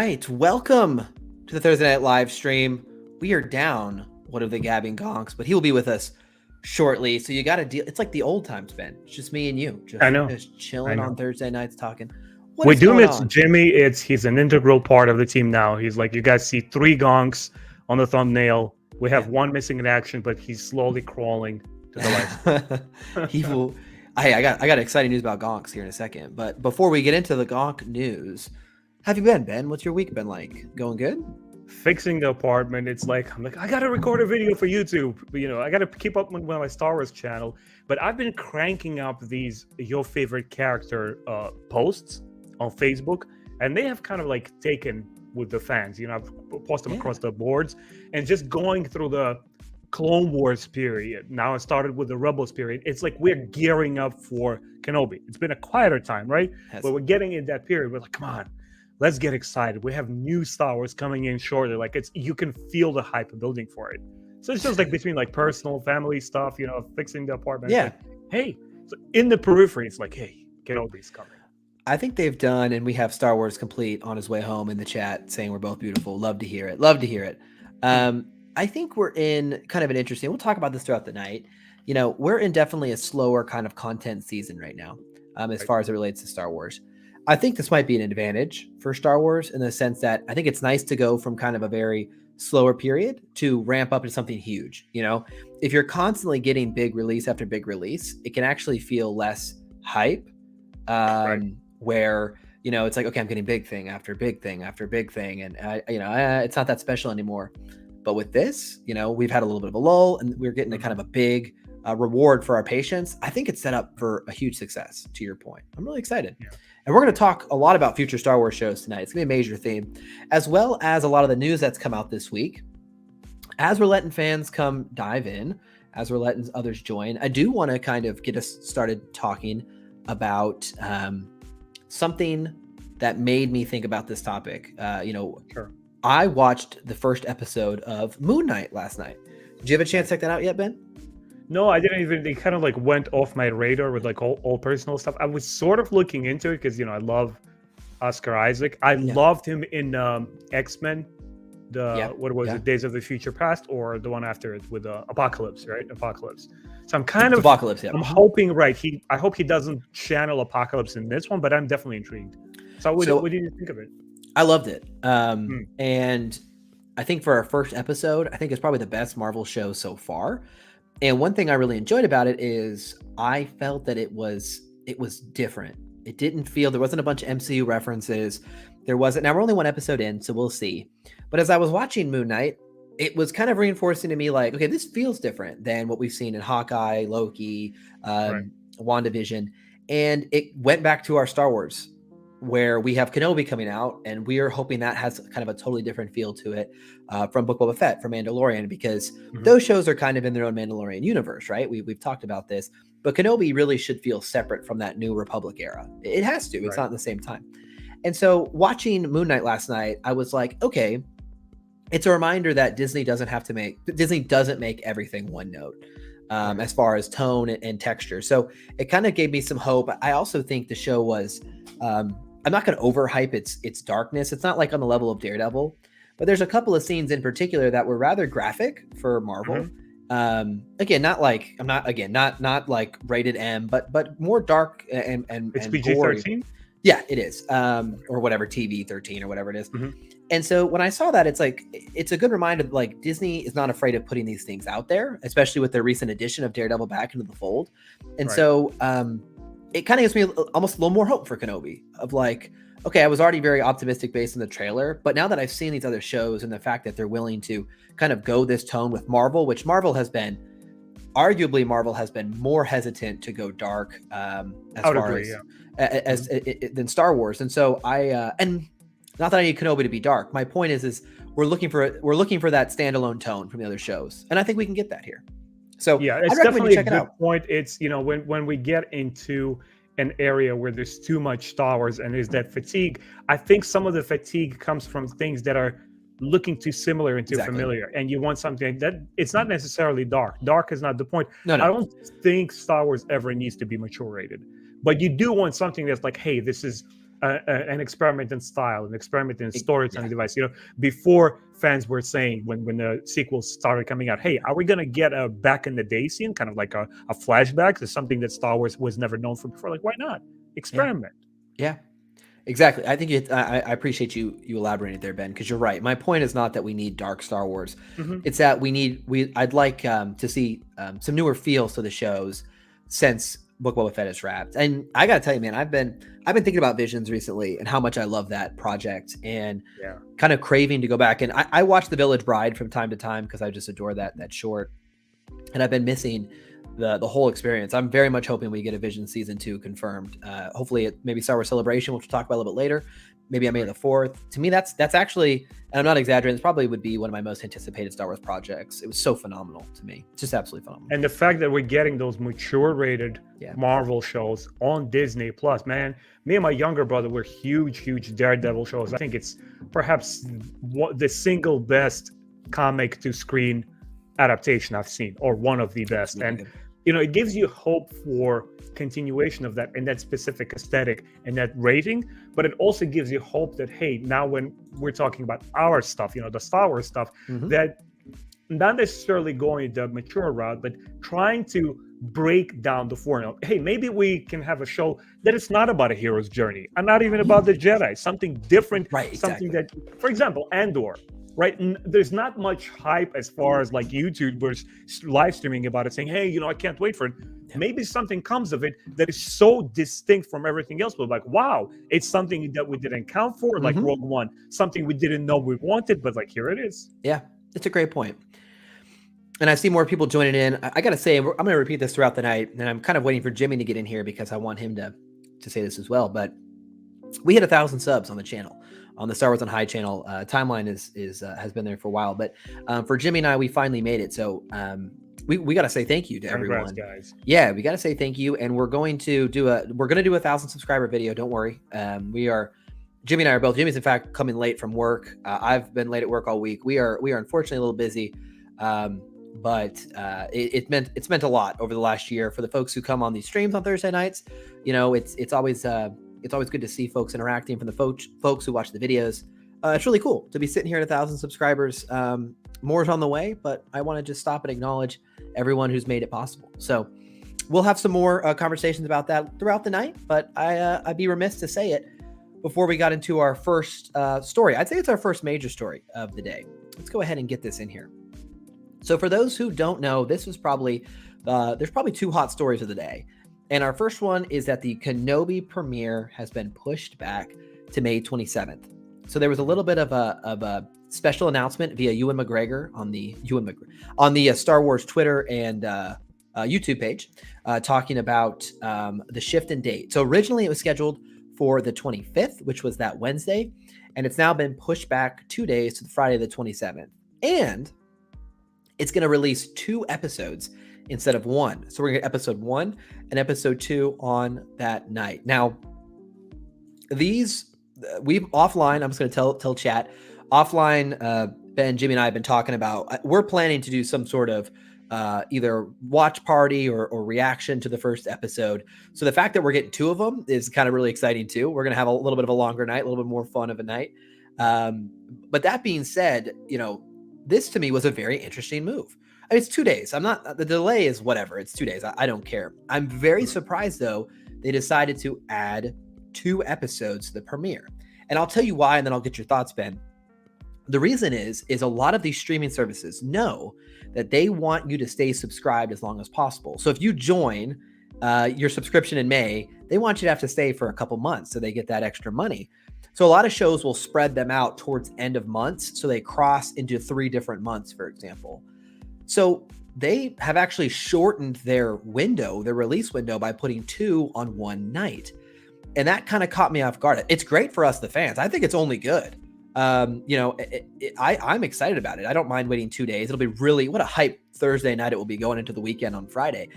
right, welcome to the Thursday Night Live stream. We are down one of the Gabbing Gonks, but he will be with us shortly. So you got to deal. It's like the old times, Ben. It's just me and you, I know. just chilling on Thursday nights talking. What We is do going miss on? Jimmy. He's an integral part of the team now. He's like, you guys see 3 gonks on the thumbnail. We have one missing in action, but he's slowly crawling to the light. He will. I got exciting news about Gonks here in a second. But before we get into the Gonk news, how have you been, Ben? What's your week been like? Going good? Fixing the apartment. I'm like, I gotta record a video for YouTube. I gotta keep up with my Star Wars channel. But I've been cranking up these your favorite character posts on Facebook, and they have kind of like taken with the fans. I've posted them across the boards, and just going through the Clone Wars period. Now it started with the Rebels period. It's like we're gearing up for Kenobi. It's been a quieter time, right? Yes. But we're getting in that period. We're like, come on, let's get excited. We have new Star Wars coming in shortly. Like you can feel the hype building for it. So it's just like between like personal, family stuff, fixing the apartment. Yeah. Like, hey, so in the periphery, it's like, hey, Kenobi's coming. I think they've done, and we have Star Wars Complete on his way home in the chat saying we're both beautiful. Love to hear it. Love to hear it. I think we're in kind of an interesting, we'll talk about this throughout the night. We're in definitely a slower kind of content season right now, as far as it relates to Star Wars. I think this might be an advantage for Star Wars in the sense that I think it's nice to go from kind of a very slower period to ramp up to something huge. If you're constantly getting big release after big release, it can actually feel less hype. Where it's like, okay, I'm getting big thing after big thing after big thing, and it's not that special anymore. But with this, we've had a little bit of a lull, and we're getting a kind of a big reward for our patience. I think it's set up for a huge success. To your point, I'm really excited, and we're going to talk a lot about future Star Wars shows tonight. It's going to be a major theme, as well as a lot of the news that's come out this week. As we're letting fans come dive in, as we're letting others join, I do want to kind of get us started talking about something that made me think about this topic. Sure. I watched the first episode of Moon Knight last night. Did you have a chance to check that out yet, Ben? No, I didn't even. They kind of like went off my radar with like all personal stuff. I was sort of looking into it because I love Oscar Isaac. I loved him in X-Men. What was it, Days of the Future Past, or the one after it with Apocalypse, right? Apocalypse. So I'm kind of Apocalypse. Yeah. I'm hoping, right? I hope he doesn't channel Apocalypse in this one, but I'm definitely intrigued. So what did you think of it? I loved it. And I think for our first episode, I think it's probably the best Marvel show so far. And one thing I really enjoyed about it is I felt that it was different. It didn't feel, there wasn't a bunch of MCU references. There wasn't. Now we're only one episode in, so we'll see. But as I was watching Moon Knight, it was kind of reinforcing to me like, okay, this feels different than what we've seen in Hawkeye, Loki, WandaVision. And it went back to our Star Wars, where we have Kenobi coming out, and we are hoping that has kind of a totally different feel to it from Book of Boba Fett, from Mandalorian, because those shows are kind of in their own Mandalorian universe, right? We've talked about this, but Kenobi really should feel separate from that New Republic era. It has to. It's not at the same time. And so watching Moon Knight last night, I was like, okay, it's a reminder that Disney doesn't make everything one note as far as tone and texture. So it kind of gave me some hope. I also think the show was, I'm not going to overhype its darkness. It's not like on the level of Daredevil, but there's a couple of scenes in particular that were rather graphic for Marvel. Again, not like not like rated M, but more dark and it's and PG-13. Yeah, it is, or whatever, TV 13 or whatever it is. And so when I saw that, it's like it's a good reminder that like Disney is not afraid of putting these things out there, especially with their recent addition of Daredevil back into the fold. And so it kind of gives me almost a little more hope for Kenobi of like, okay, I was already very optimistic based on the trailer, but now that I've seen these other shows and the fact that they're willing to kind of go this tone with Marvel, which arguably Marvel has been more hesitant to go dark than Star Wars. And so and not that I need Kenobi to be dark. My point is we're looking for that standalone tone from the other shows, and I think we can get that here. So yeah, it's definitely a good point. It's when we get into an area where there's too much Star Wars and there's that fatigue, I think some of the fatigue comes from things that are looking too similar and too familiar, and you want something that it's not necessarily dark. Dark is not the point. No. I don't think Star Wars ever needs to be mature rated, but you do want something that's like, hey, this is an experiment in style, an experiment in storytelling Yeah. device. Before fans were saying when the sequels started coming out, hey, are we gonna get a back in the day scene, kind of like a flashback to something that Star Wars was never known for before? Like, why not Yeah. experiment? Yeah. Exactly. I think I appreciate you elaborating there, Ben, because you're right. My point is not that we need dark Star Wars. Mm-hmm. It's that I'd like to see some newer feels to the shows since Book of Boba Fett is wrapped. And I gotta tell you, man, I've been thinking about Visions recently and how much I love that project and kind of craving to go back. And I watch The Village Bride from time to time because I just adore that short. And I've been missing the whole experience. I'm very much hoping we get a Vision season 2 confirmed. Hopefully it maybe Star Wars Celebration, which we'll talk about a little bit later. Maybe on May the 4th. To me, that's actually, and I'm not exaggerating, this probably would be one of my most anticipated Star Wars projects. It was so phenomenal to me. It's just absolutely phenomenal. And the fact that we're getting those mature rated Marvel shows on Disney Plus, man. Me and my younger brother were huge Daredevil shows. I think it's perhaps the single best comic to screen adaptation I've seen, or one of the best. And it gives you hope for continuation of that and that specific aesthetic and that rating, but it also gives you hope that, hey, now when we're talking about our stuff, the Star Wars stuff, that not necessarily going the mature route, but trying to break down the formula. Hey, maybe we can have a show that it's not about a hero's journey and not even about the Jedi, something different, right? Something that, for example, Andor. Right, and there's not much hype as far as like YouTubers live streaming about it, saying, "Hey, I can't wait for it." Yeah. Maybe something comes of it that is so distinct from everything else. But like, wow, it's something that we didn't count for, like Rogue One, something we didn't know we wanted, but like here it is. Yeah, it's a great point. And I see more people joining in. I gotta say, I'm going to repeat this throughout the night, and I'm kind of waiting for Jimmy to get in here because I want him to say this as well. But we hit 1,000 subs on the channel. On the Star Wars on High channel. Timeline has been there for a while, but for Jimmy and I, we finally made it. So we got to say thank you to everyone, guys. Yeah, we got to say thank you, and we're going to do a 1,000 subscriber video. Don't worry, Jimmy and I are both. Jimmy's in fact coming late from work. I've been late at work all week. We are unfortunately a little busy, but it's meant a lot over the last year for the folks who come on these streams on Thursday nights. It's always good to see folks interacting from the folks who watch the videos. It's really cool to be sitting here at 1,000 subscribers. More is on the way, but I want to just stop and acknowledge everyone who's made it possible. So we'll have some more conversations about that throughout the night, but I'd be remiss to say it before we got into our first story. I'd say it's our first major story of the day. Let's go ahead and get this in here. So for those who don't know, this was probably, there's probably 2 hot stories of the day. And our first one is that the Kenobi premiere has been pushed back to May 27th. So there was a little bit of a special announcement via Ewan McGregor on the Star Wars Twitter and YouTube page, talking about the shift in date. So originally it was scheduled for the 25th, which was that Wednesday, and it's now been pushed back 2 days to Friday the 27th. And it's going to release 2 episodes instead of 1. So we're going to get episode 1 and episode 2 on that night. Now, these we've offline, I'm just going to tell chat offline. Ben, Jimmy, and I have been talking about, we're planning to do some sort of either watch party or reaction to the first episode. So the fact that we're getting 2 of them is kind of really exciting too. We're going to have a little bit of a longer night, a little bit more fun of a night. But that being said, this to me was a very interesting move. I mean, it's 2 days. The delay is whatever. It's 2 days. I don't care. I'm very surprised though, they decided to add 2 episodes to the premiere. And I'll tell you why, and then I'll get your thoughts, Ben. The reason is a lot of these streaming services know that they want you to stay subscribed as long as possible. So if you join your subscription in May, they want you to have to stay for a couple months so they get that extra money. So a lot of shows will spread them out towards end of months. So they cross into 3 different months, for example. So they have actually shortened their release window by putting 2 on one night. And that kind of caught me off guard. It's great for us, the fans. I think it's only good. I'm excited about it. I don't mind waiting 2 days. It'll be really, what a hype Thursday night it will be going into the weekend on Friday.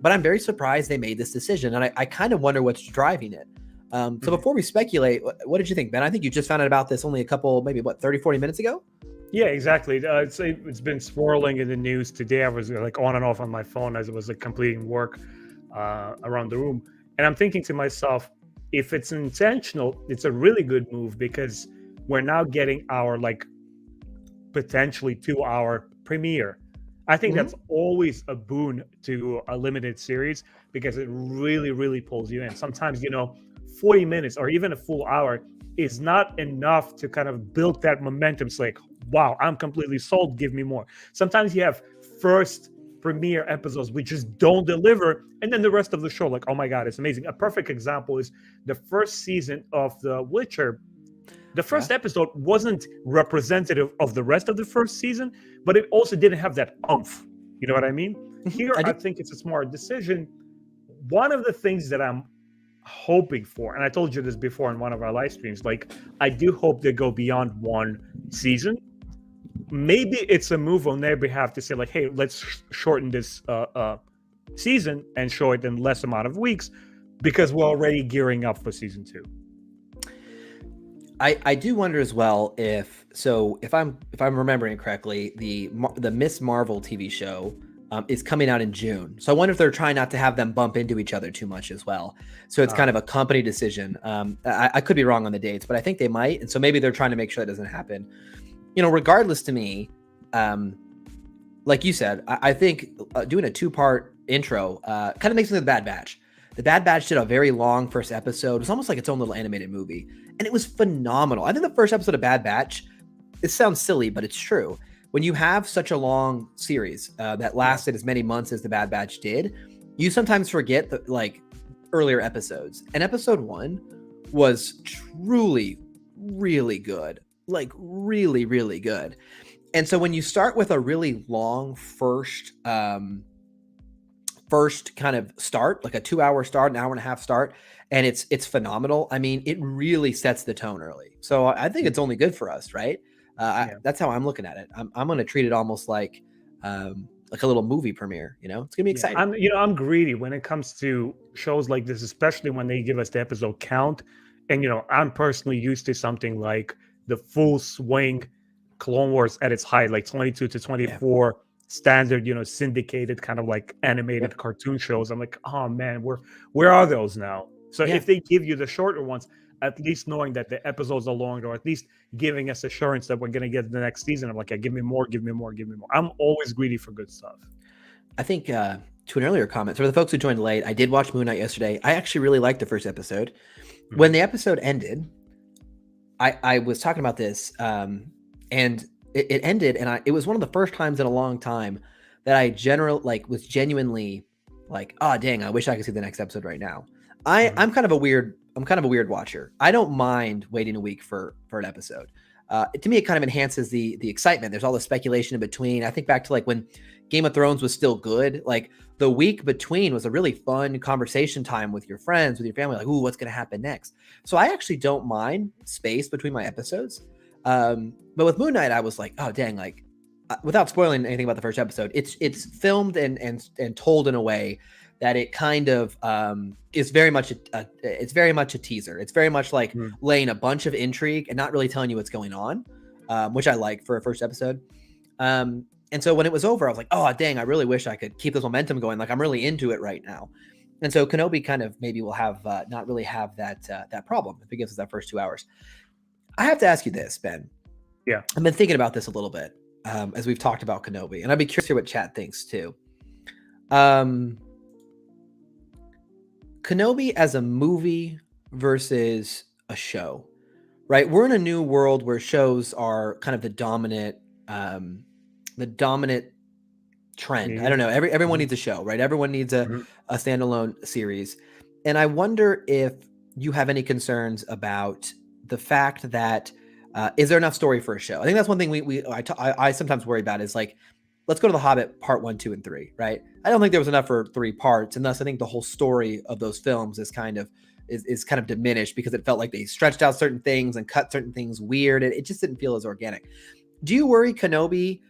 But I'm very surprised they made this decision. And I kind of wonder what's driving it. So before we speculate, what did you think, Ben? I think you just found out about this only a couple, maybe 30, 40 minutes ago? Yeah, exactly. It's been swirling in the news today. I was like on and off on my phone as it was like completing work around the room. And I'm thinking to myself, if it's intentional, it's a really good move because we're now getting our like potentially 2-hour premiere. I think that's always a boon to a limited series because it really, really pulls you in. Sometimes, 40 minutes or even a full hour is not enough to kind of build that momentum. It's like, wow, I'm completely sold. Give me more. Sometimes you have first premiere episodes which just don't deliver, and then the rest of the show, like, oh my God, it's amazing. A perfect example is the first season of The Witcher. The first episode wasn't representative of the rest of the first season, but it also didn't have that oomph. You know what I mean? Here, I think it's a smart decision. One of the things that I'm hoping for, and I told you this before in one of our live streams, like, I do hope they go beyond one season. Maybe it's a move on their behalf to say, like, hey, let's shorten this season and show it in less amount of weeks because we're already gearing up for season 2. I do wonder as well if I'm remembering correctly, the Miss Marvel TV show is coming out in June. So I wonder if they're trying not to have them bump into each other too much as well. So it's kind of a company decision. I could be wrong on the dates, but I think they might. And so maybe they're trying to make sure that doesn't happen. Regardless, to me, like you said, I think doing a 2-part intro kind of makes me the Bad Batch. The Bad Batch did a very long first episode. It was almost like its own little animated movie. And it was phenomenal. I think the first episode of Bad Batch, it sounds silly, but it's true. When you have such a long series that lasted as many months as the Bad Batch did, you sometimes forget the earlier episodes. And episode 1 was truly, really good. Like really, really good. And so when you start with a really long first kind of start, like a 2-hour start, an hour and a half start, and it's phenomenal. I mean, it really sets the tone early. So I think it's only good for us, right? That's how I'm looking at it. I'm going to treat it almost like a little movie premiere. It's going to be exciting. I'm greedy when it comes to shows like this, especially when they give us the episode count. And I'm personally used to something like the full swing Clone Wars at its height, like 22 to 24 standard, syndicated kind of like animated cartoon shows. I'm like, oh man, where are those now? So if they give you the shorter ones, at least knowing that the episodes are longer, or at least giving us assurance that we're going to get the next season, I'm like, give me more, give me more, give me more. I'm always greedy for good stuff. I think to an earlier comment, for the folks who joined late, I did watch Moon Knight yesterday. I actually really liked the first episode. When the episode ended, I was talking about this, and it ended, and it was one of the first times in a long time that I was genuinely like, oh dang, I wish I could see the next episode right now. I'm kind of a weird watcher. I don't mind waiting a week for an episode. To me, it kind of enhances the excitement. There's all the speculation in between. I think back to like when Game of Thrones was still good. Like the week between was a really fun conversation time with your friends, with your family. Like, ooh, what's going to happen next? So I actually don't mind space between my episodes. But with Moon Knight, I was like, oh dang, like without spoiling anything about the first episode, it's filmed and told in a way that it kind of is very much it's very much a teaser. It's very much like laying a bunch of intrigue and not really telling you what's going on, which I like for a first episode. And so when it was over, I was like, oh dang, I really wish I could keep this momentum going. Like I'm really into it right now. And so Kenobi kind of maybe will have not really have that problem if it gives us that first 2 hours. I have to ask you this, Ben. Yeah, I've been thinking about this a little bit as we've talked about Kenobi, and I'd be curious to hear what chat thinks too. Kenobi as a movie versus a show, right? We're in a new world where shows are kind of the dominant trend. I don't know. Everyone needs a show, right? Everyone needs a standalone series. And I wonder if you have any concerns about the fact that is there enough story for a show? I think that's one thing I sometimes worry about is like, let's go to The Hobbit part 1, 2, and 3, right? I don't think there was enough for 3 parts, and thus I think the whole story of those films is kind of diminished because it felt like they stretched out certain things and cut certain things weird. It just didn't feel as organic. Do you worry Kenobi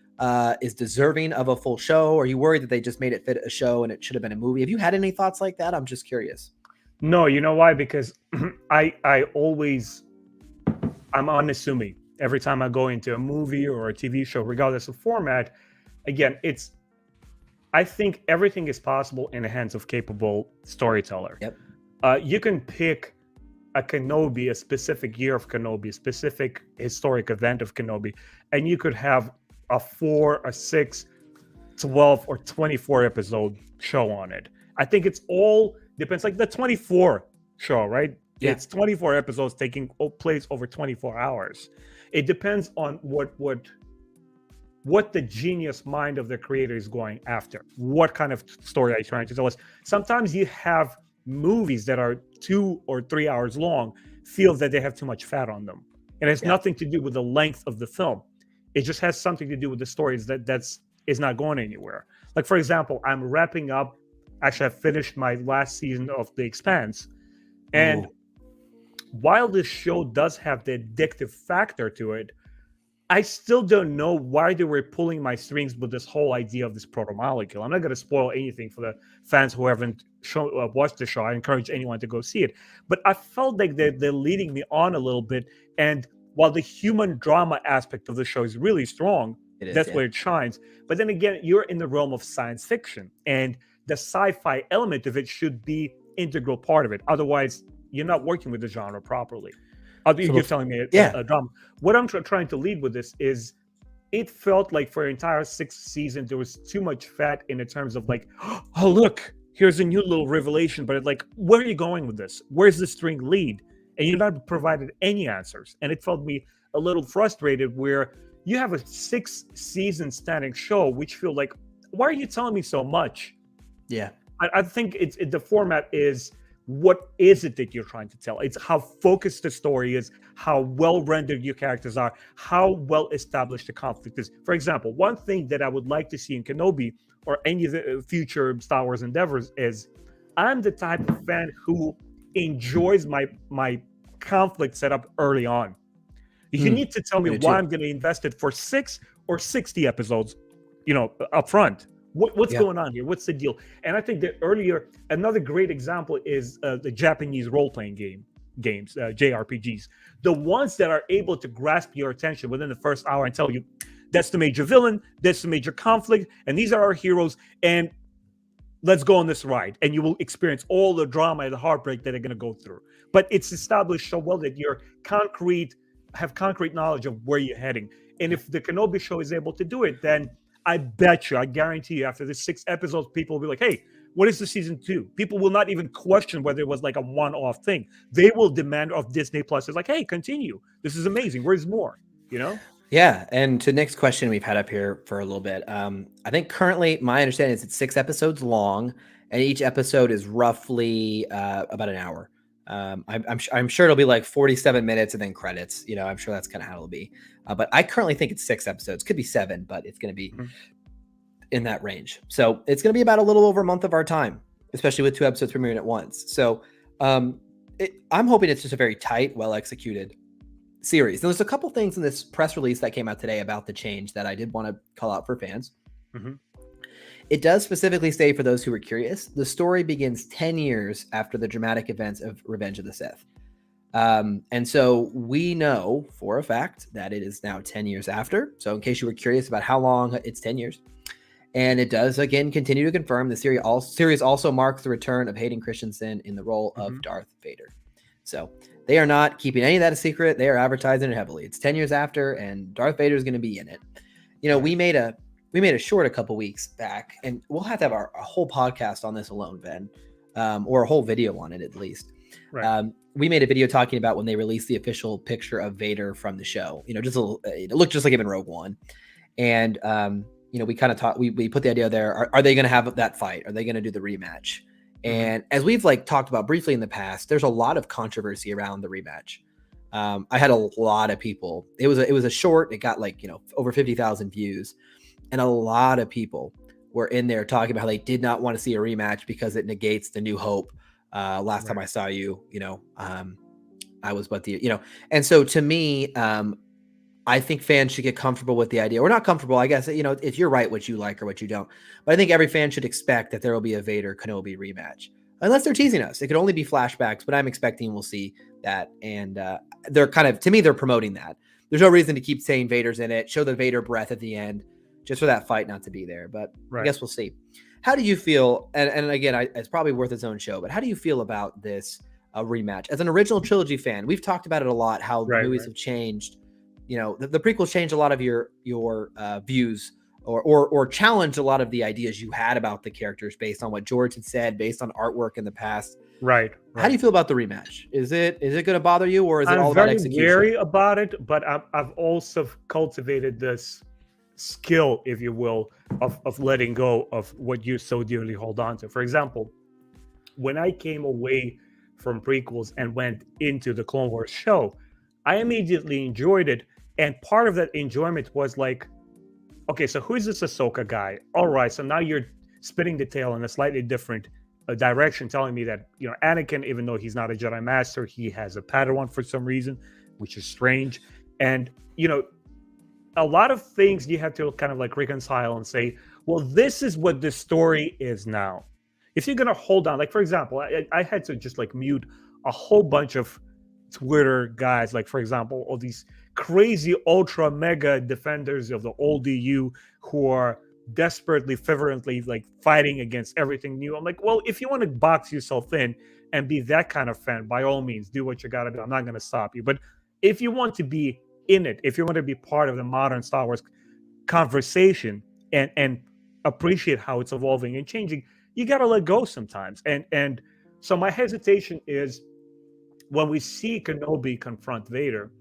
is deserving of a full show? Or are you worried that they just made it fit a show and it should have been a movie? Have you had any thoughts like that? I'm just curious. No, you know why? Because I'm unassuming every time I go into a movie or a TV show, regardless of format. Again, I think everything is possible in the hands of capable storyteller. Yep. You can pick a Kenobi, a specific year of Kenobi, a specific historic event of Kenobi, and you could have a 4, a 6, 12, or 24 episode show on it. I think it's all depends, like the 24 show, right? Yeah. It's 24 episodes taking place over 24 hours. It depends on what the genius mind of the creator is going after. What kind of story are you trying to tell us? Sometimes you have movies that are 2 or 3 hours long, feel that they have too much fat on them. And it has nothing to do with the length of the film. It just has something to do with the stories that's not going anywhere. Like, for example, I'm wrapping up, actually I finished my last season of The Expanse. And while this show does have the addictive factor to it, I still don't know why they were pulling my strings with this whole idea of this proto-molecule. I'm not going to spoil anything for the fans who haven't watched the show. I encourage anyone to go see it. But I felt like they're leading me on a little bit. And while the human drama aspect of the show is really strong, that's where it shines. But then again, you're in the realm of science fiction. And the sci-fi element of it should be integral part of it. Otherwise, you're not working with the genre properly. You're telling me a drama. What I'm trying to lead with this is, it felt like for an entire 6th season, there was too much fat in the terms of like, oh, look, here's a new little revelation. But like, where are you going with this? Where's the string lead? And you're not provided any answers. And it felt me a little frustrated where you have a 6-season standing show, which feel like, why are you telling me so much? Yeah. I think the format is, what is it that you're trying to tell? It's how focused the story is, how well rendered your characters are, how well established the conflict is. For example, one thing that I would like to see in Kenobi or any of the future Star Wars endeavors is, I'm the type of fan who enjoys my conflict set up early on. You need to tell me why I'm going to invest it for 6 or 60 episodes, up front. What's going on here? What's the deal? And I think that another great example is the Japanese role-playing games, JRPGs. The ones that are able to grasp your attention within the first hour and tell you, that's the major villain, that's the major conflict, and these are our heroes, and let's go on this ride. And you will experience all the drama and the heartbreak that they're going to go through. But it's established so well that you're have concrete knowledge of where you're heading. And if the Kenobi show is able to do it, then I guarantee you, after the 6 episodes, people will be like, hey, what is the season 2? People will not even question whether it was like a one-off thing. They will demand of Disney Plus. It's like, hey, continue. This is amazing. Where's more? Yeah. And to the next question we've had up here for a little bit. I think currently my understanding is it's 6 episodes long, and each episode is roughly about an hour. I'm sure it'll be like 47 minutes and then credits. I'm sure that's kind of how it'll be. But I currently think it's 6 episodes. Could be 7, but it's going to be in that range. So it's going to be about a little over a month of our time, especially with 2 episodes premiering at once. So I'm hoping it's just a very tight, well-executed series. And there's a couple things in this press release that came out today about the change that I did want to call out for fans. It does specifically say, for those who are curious, the story begins 10 years after the dramatic events of Revenge of the Sith. And so we know for a fact that it is now 10 years after. So in case you were curious about how long, it's 10 years. And it does, again, continue to confirm the series also marks the return of Hayden Christensen in the role of Darth Vader. So they are not keeping any of that a secret. They are advertising it heavily. It's 10 years after, and Darth Vader is going to be in it. We made a short a couple weeks back, and we'll have to have a whole podcast on this alone, Ben, or a whole video on it at least. Right. We made a video talking about when they released the official picture of Vader from the show. Just a little, it looked just like him in Rogue One, and we kind of talked. We put the idea there: are they going to have that fight? Are they going to do the rematch? And as we've talked about briefly in the past, there's a lot of controversy around the rematch. I had a lot of people. It was a short. It got over 50,000 views. And a lot of people were in there talking about how they did not want to see a rematch because it negates the New Hope. Last time I saw you, I was and so to me, I think fans should get comfortable with the idea. Or not comfortable, I guess, if you're right, what you like or what you don't. But I think every fan should expect that there will be a Vader Kenobi rematch. Unless they're teasing us. It could only be flashbacks, but I'm expecting we'll see that. And they're to me, they're promoting that. There's no reason to keep saying Vader's in it. Show the Vader breath at the end, just for that fight not to be there. But I guess we'll see. How do you feel? And again, it's probably worth its own show, but how do you feel about this a rematch. As an original trilogy fan, we've talked about it a lot, how the movies Right. have changed. You know, the prequels changed a lot of your views, or challenged a lot of the ideas you had about the characters based on what George had said, based on artwork in the past. Right. How do you feel about the rematch? Is it going to bother you, or is it I'm all about very execution? wary about it, but I've also cultivated this skill, if you will, of letting go of what you so dearly hold on to. For example, when I came away from prequels and went into the Clone Wars show, I immediately enjoyed it. And part of that enjoyment was like, okay, so who's this Ahsoka guy? All right, so now you're spinning the tail in a slightly different direction, telling me that, you know, Anakin, even though he's not a Jedi Master, he has a Padawan for some reason, which is strange. And, you know, a lot of things you have to kind of like reconcile and say, well, this is what the story is now. If you're going to hold on, like, for example, I had to just like mute a whole bunch of Twitter guys, like, for example, all these crazy ultra mega defenders of the old EU who are desperately, fervently like fighting against everything new. I'm like, well, if you want to box yourself in and be that kind of fan, by all means, do what you got to do. I'm not going to stop you. But if you want to be in it, if you want to be part of the modern Star Wars conversation and appreciate how it's evolving and changing, you got to let go sometimes. And so my hesitation is when we see Kenobi confront Vader.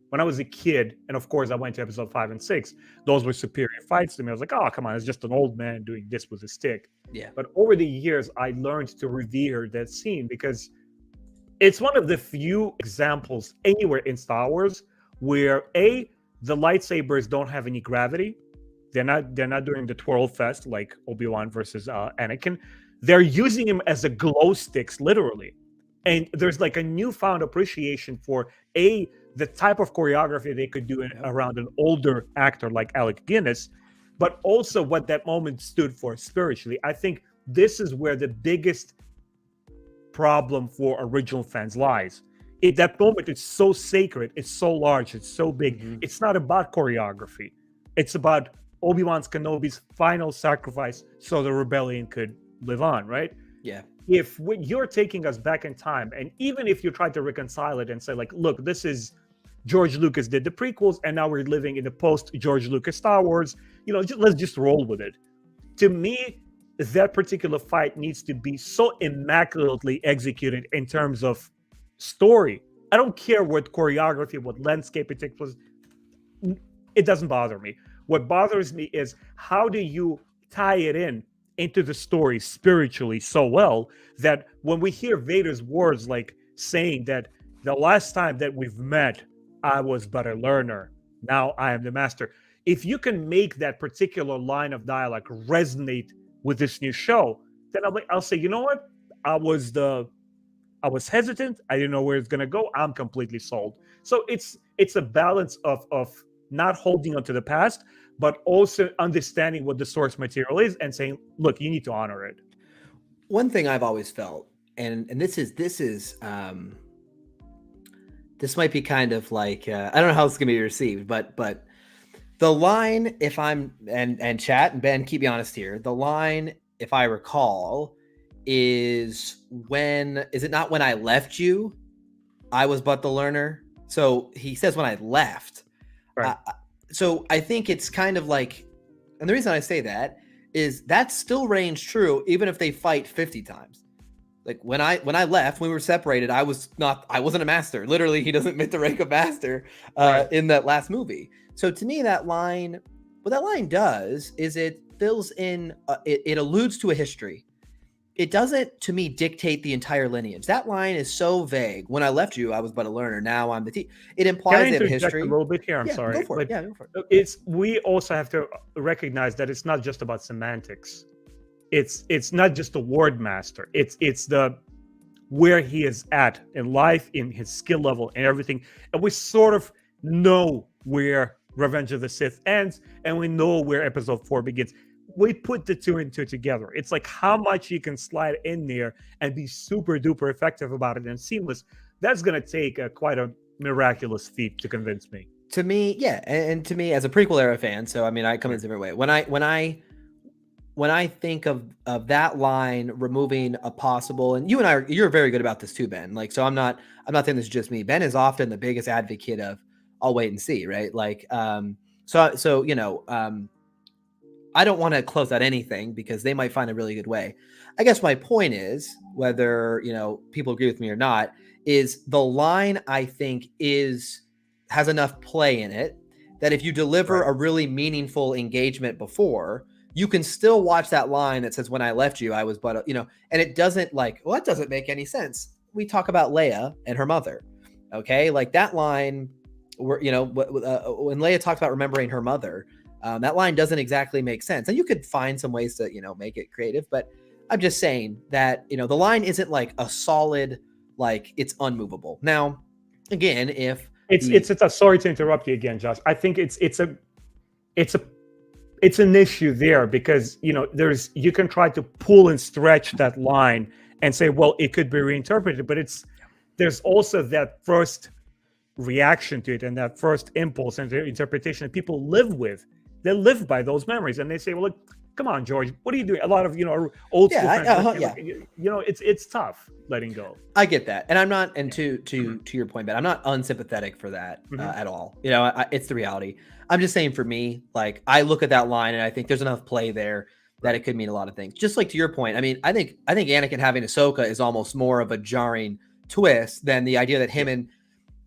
When I was a kid, and of course I went to episode 5 and 6, those were superior fights to me. I was like, oh, come on, it's just an old man doing this with a stick. Yeah. But over the years, I learned to revere that scene because it's one of the few examples anywhere in Star Wars where the lightsabers don't have any gravity. They're not doing the twirl fest like Obi-Wan versus Anakin. They're using him as a glow sticks, literally. And there's like a newfound appreciation for the type of choreography they could do around an older actor like Alec Guinness, but also what that moment stood for spiritually. I think this is where the biggest problem for original fans lies. That moment is so sacred, it's so large, it's so big. Mm-hmm. It's not about choreography. It's about Obi-Wan Kenobi's final sacrifice so the rebellion could live on, right? Yeah. If you're taking us back in time, and even if you try to reconcile it and say, like, look, this is George Lucas did the prequels, and now we're living in the post-George Lucas Star Wars, you know, let's just roll with it. To me, that particular fight needs to be so immaculately executed in terms of story. I don't care what choreography, what landscape it takes place. It doesn't bother me. What bothers me is how do you tie it into the story spiritually so well that when we hear Vader's words, like saying that the last time that we've met, I was but a learner. Now I am the master. If you can make that particular line of dialogue resonate with this new show, then I'll say, you know what? I was hesitant. I didn't know where it's gonna go. I'm completely sold. So it's a balance of not holding on to the past, but also understanding what the source material is and saying, look, you need to honor it. One thing I've always felt, and this might be kind of like I don't know how it's gonna be received, but the line, if I'm and chat and Ben, keep me honest here, the line, if I recall, is it not when I left you, I was but the learner? So he says when I left. Right. So I think it's kind of like, and the reason I say that is that still reigns true even if they fight 50 times. Like when I left, when we were separated, I wasn't a master. Literally, he doesn't admit the rank of master in that last movie. So to me, that line, what that line does is it fills in, it alludes to a history. It doesn't, to me, dictate the entire lineage. That line is so vague. When I left you, I was but a learner. Now I'm the teacher. It implies they have a history. A little bit here. I'm sorry. Go for it. Go for it. We also have to recognize that it's not just about semantics. It's not just the word master. It's the where he is at in life, in his skill level, and everything. And we sort of know where Revenge of the Sith ends, and we know where Episode 4 begins. We put the two and two together. It's like how much you can slide in there and be super duper effective about it and seamless. That's going to take quite a miraculous feat to convince me. To me, yeah, and to me as a prequel era fan. So I mean, I come in a different way. When when I think of that line removing a possible, and you and you're very good about this too, Ben. Like, so I'm not saying this is just me. Ben is often the biggest advocate of I'll wait and see, right? Like, so I don't want to close out anything because they might find a really good way. I guess my point is, whether people agree with me or not, is the line I think has enough play in it that if you deliver a really meaningful engagement before, you can still watch that line that says, "When I left you, I was but and it doesn't that doesn't make any sense. We talk about Leia and her mother, okay? Like that line, where when Leia talks about remembering her mother. That line doesn't exactly make sense. And you could find some ways to, make it creative. But I'm just saying that, the line isn't like a solid, like it's unmovable. Now, again, if it's sorry to interrupt you again, Josh. I think it's an issue there because, you can try to pull and stretch that line and say, well, it could be reinterpreted, but there's also that first reaction to it and that first impulse and the interpretation that people live with. They live by those memories, and they say, "Well, look, come on, George, what are you doing?" A lot of old school fans, it's tough letting go. I get that, and I'm not. And to your point, Ben, I'm not unsympathetic for that at all. It's the reality. I'm just saying, for me, like I look at that line and I think there's enough play there that it could mean a lot of things. Just like to your point, I mean, I think Anakin having Ahsoka is almost more of a jarring twist than the idea that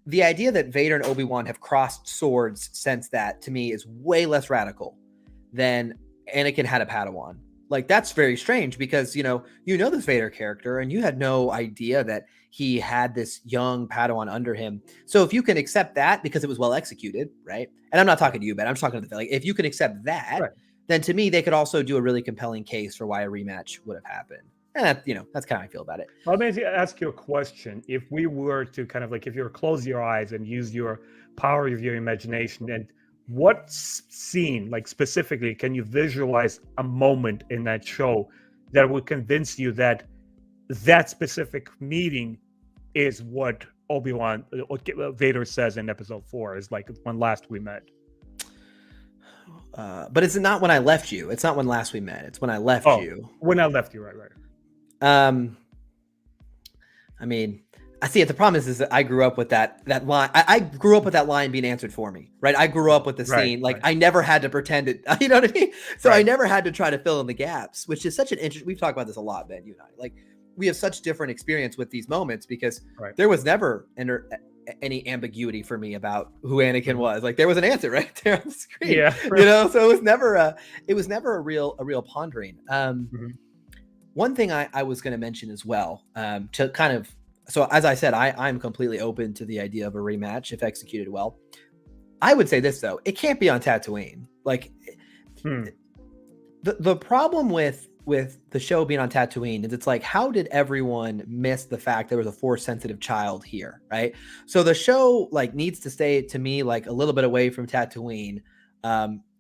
the idea that Vader and Obi-Wan have crossed swords since that, to me, is way less radical than Anakin had a Padawan. Like, that's very strange because, this Vader character and you had no idea that he had this young Padawan under him. So if you can accept that because it was well executed, right? And I'm not talking to you, Ben. I'm just talking to if you can accept that, then to me, they could also do a really compelling case for why a rematch would have happened. And that's kind of how I feel about it. Well, let me ask you a question. If we were to kind of if you were to close your eyes and use your power of your imagination, and what scene, specifically, can you visualize a moment in that show that would convince you that that specific meeting is what Vader says in episode 4 is like when last we met? But it's not when I left you. It's not when last we met. It's when I left you. When I left you, right. I mean, I see it. The problem is that I grew up with that line. I grew up with that line being answered for me, right? I grew up with the scene. I never had to pretend it. You know what I mean? So I never had to try to fill in the gaps, which is such an interesting. We've talked about this a lot, Ben, you and I. Like, we have such different experience with these moments because there was never any ambiguity for me about who Anakin was. Like, there was an answer right there on the screen. Yeah. So it was never a real pondering. One thing I was going to mention as well, to kind of, so as I said, I'm completely open to the idea of a rematch if executed well. I would say this though, it can't be on Tatooine. Like, the problem with the show being on Tatooine is it's like, how did everyone miss the fact there was a Force sensitive child here, right? So the show needs to stay, to me, a little bit away from Tatooine.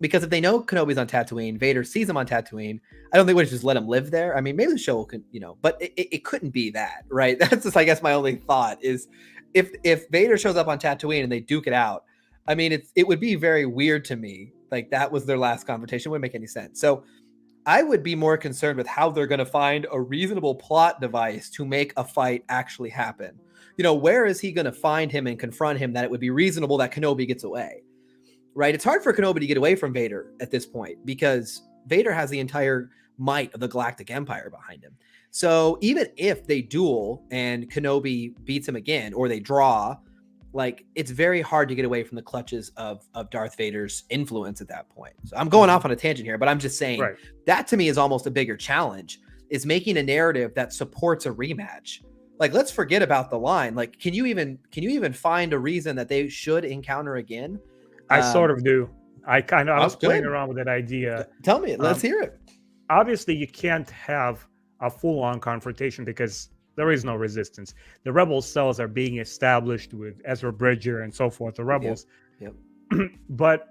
Because if they know Kenobi's on Tatooine, Vader sees him on Tatooine, I don't think we should just let him live there. I mean, maybe the show could, but it couldn't be that, right? That's just, I guess, my only thought is if Vader shows up on Tatooine and they duke it out, I mean, it would be very weird to me. Like, that was their last confrontation. It wouldn't make any sense. So I would be more concerned with how they're going to find a reasonable plot device to make a fight actually happen. Where is he going to find him and confront him that it would be reasonable that Kenobi gets away? Right? It's hard for Kenobi to get away from Vader at this point because Vader has the entire might of the Galactic Empire behind him. So even if they duel and Kenobi beats him again, or they draw, it's very hard to get away from the clutches of Darth Vader's influence at that point. So I'm going off on a tangent here, but I'm just saying that to me is almost a bigger challenge, is making a narrative that supports a rematch. Let's forget about the line. Can you even find a reason that they should encounter again? I sort of do. I was playing around with that idea. Tell me, let's hear it. Obviously, you can't have a full-on confrontation because there is no resistance. The rebel cells are being established with Ezra Bridger and so forth, the rebels. Yep. But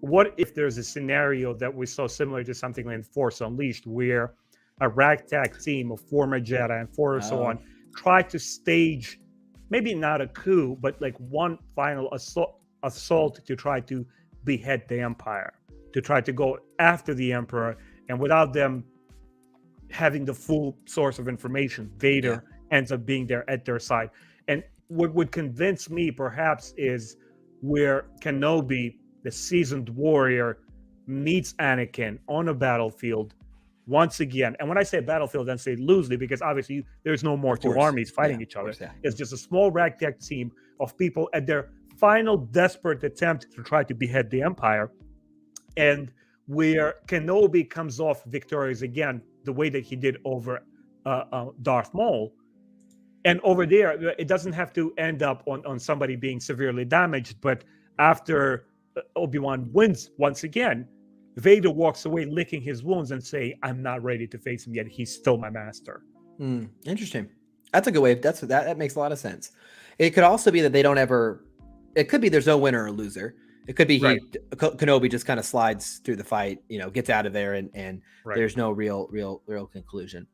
what if there's a scenario that we saw similar to something like Force Unleashed, where a ragtag team of former Jedi and so on try to stage, maybe not a coup, but one final assault to try to behead the Empire, to try to go after the Emperor and without them having the full source of information, Vader ends up being there at their side. And what would convince me perhaps is where Kenobi, the seasoned warrior, meets Anakin on a battlefield once again. And when I say battlefield, I say loosely, because obviously there's no more two armies fighting each other. It's just a small ragtag team of people at their final desperate attempt to try to behead the Empire. And where Kenobi comes off victorious again, the way that he did over Darth Maul. And over there, it doesn't have to end up on somebody being severely damaged. But after Obi-Wan wins once again, Vader walks away licking his wounds and say, I'm not ready to face him yet. He's still my master. Interesting. That's a good way. That makes a lot of sense. It could also be that they don't ever, it could be there's no winner or loser. It could be Kenobi just kind of slides through the fight, gets out of there, and there's no real conclusion.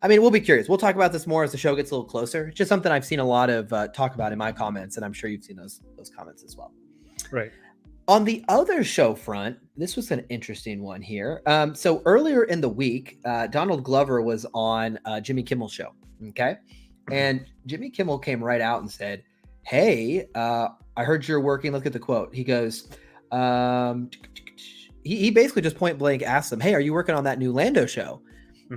I mean, we'll be curious. We'll talk about this more as the show gets a little closer. It's just something I've seen a lot of talk about in my comments, and I'm sure you've seen those comments as well. Right. On the other show front, this was an interesting one here. So earlier in the week, Donald Glover was on Jimmy Kimmel's show. Okay. And Jimmy Kimmel came right out and said, hey, I heard you're working. Look at the quote. He goes, he basically just point blank asked him, hey, are you working on that new Lando show?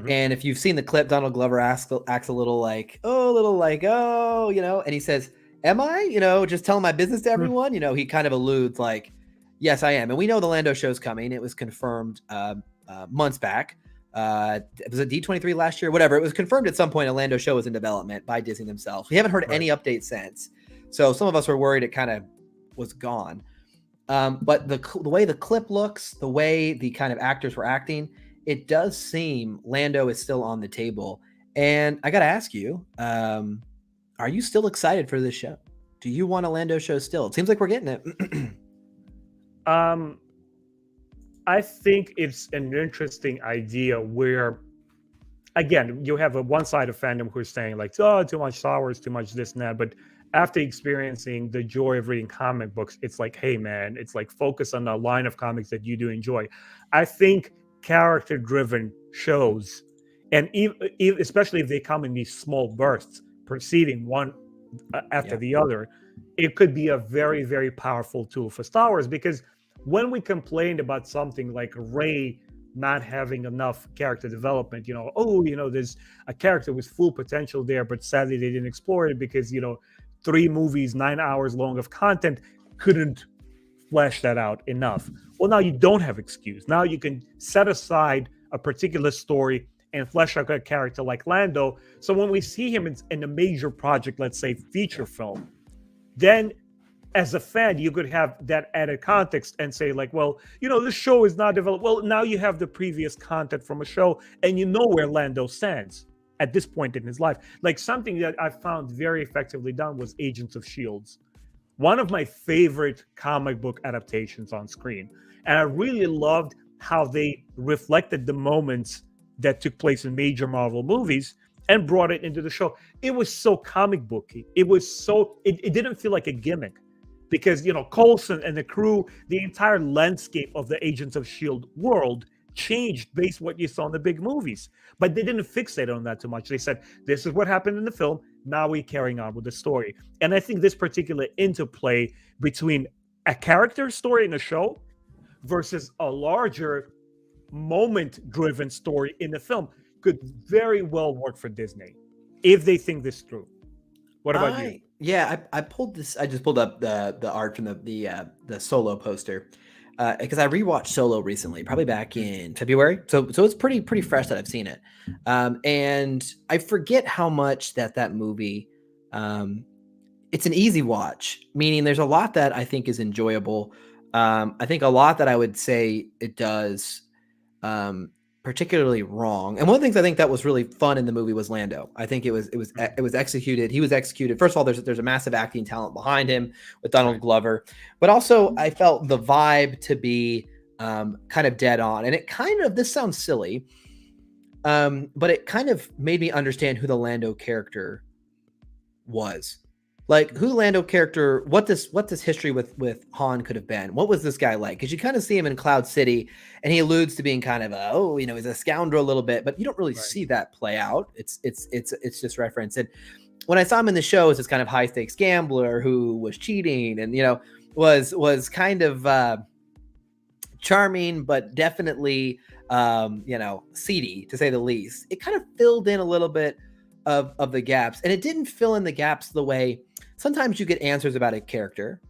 And if you've seen the clip, Donald Glover acts a little like, and he says, am I, just telling my business to everyone? He kind of alludes like, yes, I am. And we know the Lando show's coming. It was confirmed months back. Was it D23 last year? Whatever. It was confirmed at some point a Lando show was in development by Disney themselves. We haven't heard any updates since. So some of us were worried it kind of was gone. But the way the clip looks, the way the kind of actors were acting, it does seem Lando is still on the table. And I got to ask you, are you still excited for this show? Do you want a Lando show still? It seems like we're getting it. I think it's an interesting idea where, again, you have one side of fandom who's saying like, oh, too much Star Wars, too much this and that. But after experiencing the joy of reading comic books, it's like, hey, man, it's like focus on the line of comics that you do enjoy. I think character-driven shows, and especially if they come in these small bursts, proceeding one after the other, it could be a very, very powerful tool for Star Wars. Because when we complained about something like Rey not having enough character development, there's a character with full potential there, but sadly they didn't explore it because, 3 movies, 9 hours long of content couldn't flesh that out enough. Well, now you don't have excuse. Now you can set aside a particular story and flesh out a character like Lando. So when we see him in a major project, let's say feature film, then as a fan, you could have that added context and say like, well, this show is not developed. Well, now you have the previous content from a show and you know where Lando stands at this point in his life. Like something that I found very effectively done was Agents of S.H.I.E.L.D. One of my favorite comic book adaptations on screen. And I really loved how they reflected the moments that took place in major Marvel movies and brought it into the show. It was so comic booky. It was so, it didn't feel like a gimmick because, Coulson and the crew, the entire landscape of the Agents of S.H.I.E.L.D. world changed based on what you saw in the big movies. But they didn't fixate on that too much. They said, this is what happened in the film. Now we're carrying on with the story. And I think this particular interplay between a character story in a show versus a larger moment-driven story in the film could very well work for Disney if they think this through. What about you? Yeah, I pulled this. I just pulled up the art from the Solo poster because I rewatched Solo recently, probably back in February. So it's pretty fresh that I've seen it, and I forget how much that movie. It's an easy watch, meaning there's a lot that I think is enjoyable. I think a lot that I would say it does particularly wrong. And one of the things I think that was really fun in the movie was Lando. I think it was executed. He was executed. First of all, there's a massive acting talent behind him with Donald Glover, but also I felt the vibe to be kind of dead on. And it kind of, this sounds silly, but it kind of made me understand who the Lando character was. Like who the Lando character, what this history with Han could have been. What was this guy like? Because you kind of see him in Cloud City, and he alludes to being kind of he's a scoundrel a little bit, but you don't really Right. see that play out. It's just reference. And when I saw him in the show as this kind of high stakes gambler who was cheating and was kind of charming, but definitely seedy to say the least. It kind of filled in a little bit of the gaps, and it didn't fill in the gaps the way sometimes you get answers about a character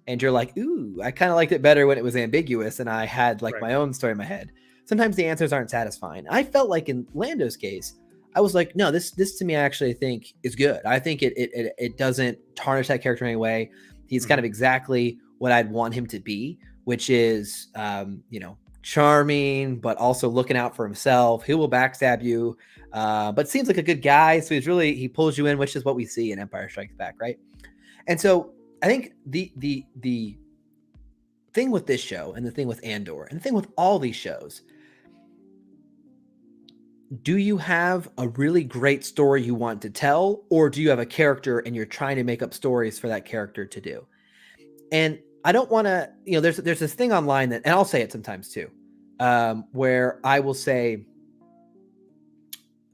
and you're like, ooh, I kind of liked it better when it was ambiguous and I had like Right. my own story in my head. Sometimes the answers aren't satisfying. I felt like in Lando's case, I was like, no, this to me I actually think is good. I think it doesn't tarnish that character in any way. He's kind of exactly what I'd want him to be, which is charming, but also looking out for himself. He will backstab you, but seems like a good guy. So he pulls you in, which is what we see in Empire Strikes Back, right? And so I think the thing with this show and the thing with Andor and the thing with all these shows, do you have a really great story you want to tell, or do you have a character and you're trying to make up stories for that character to do? And I don't want to, there's this thing online that, and I'll say it sometimes too, where I will say,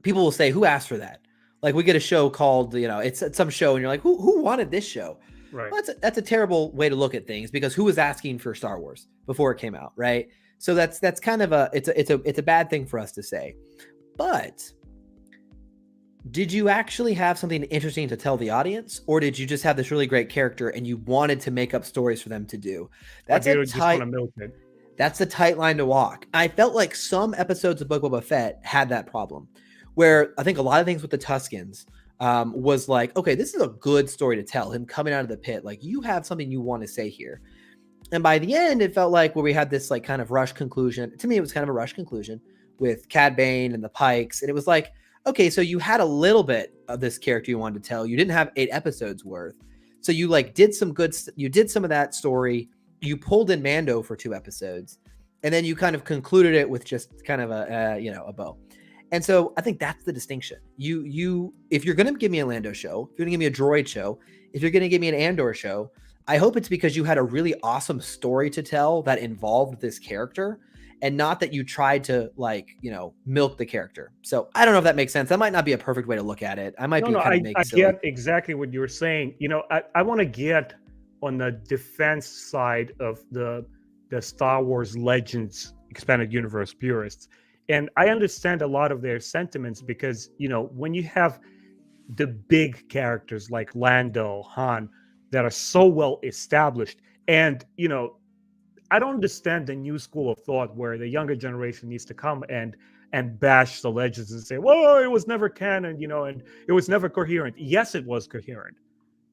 people will say, who asked for that? Like we get a show called, it's some show and you're like, who wanted this show? Right. Well, that's a terrible way to look at things, because who was asking for Star Wars before it came out, right? So that's kind of it's a bad thing for us to say. But did you actually have something interesting to tell the audience, or did you just have this really great character and you wanted to make up stories for them to do? That's a tight, that's a tight line to walk. I felt like some episodes of Book of Boba Fett had that problem, where I think a lot of things with the Tuskens was like, okay, this is a good story to tell. Him coming out of the pit, like you have something you want to say here. And by the end, it felt like where we had this like kind of rush conclusion. To me, it was kind of a rush conclusion with Cad Bane and the Pikes, and it was like, okay, so you had a little bit of this character you wanted to tell. You didn't have 8 episodes worth. So you like did some of that story. You pulled in Mando for 2 episodes, and then you kind of concluded it with just kind of a bow. And so I think that's the distinction. If you're going to give me a Lando show, if you're going to give me a droid show, if you're going to give me an Andor show, I hope it's because you had a really awesome story to tell that involved this character, and not that you tried to milk the character. So I don't know if that makes sense. That might not be a perfect way to look at it. I might I get exactly what you're saying. I want to get on the defense side of the Star Wars Legends expanded universe purists. And I understand a lot of their sentiments, because, when you have the big characters like Lando, Han, that are so well established, and, I don't understand the new school of thought where the younger generation needs to come and bash the Legends and say, well, it was never canon, and it was never coherent. Yes, it was coherent.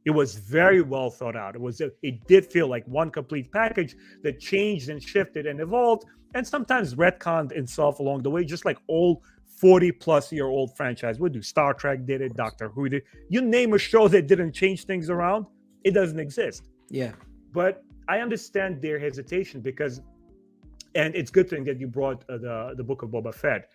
It was very well thought out. It did feel like one complete package that changed and shifted and evolved, and sometimes retconned itself along the way, just like old 40-plus-year-old franchise would do. Star Trek did it, Doctor Who did. You name a show that didn't change things around, it doesn't exist. Yeah. But I understand their hesitation, because, and it's a good thing that you brought the Book of Boba Fett.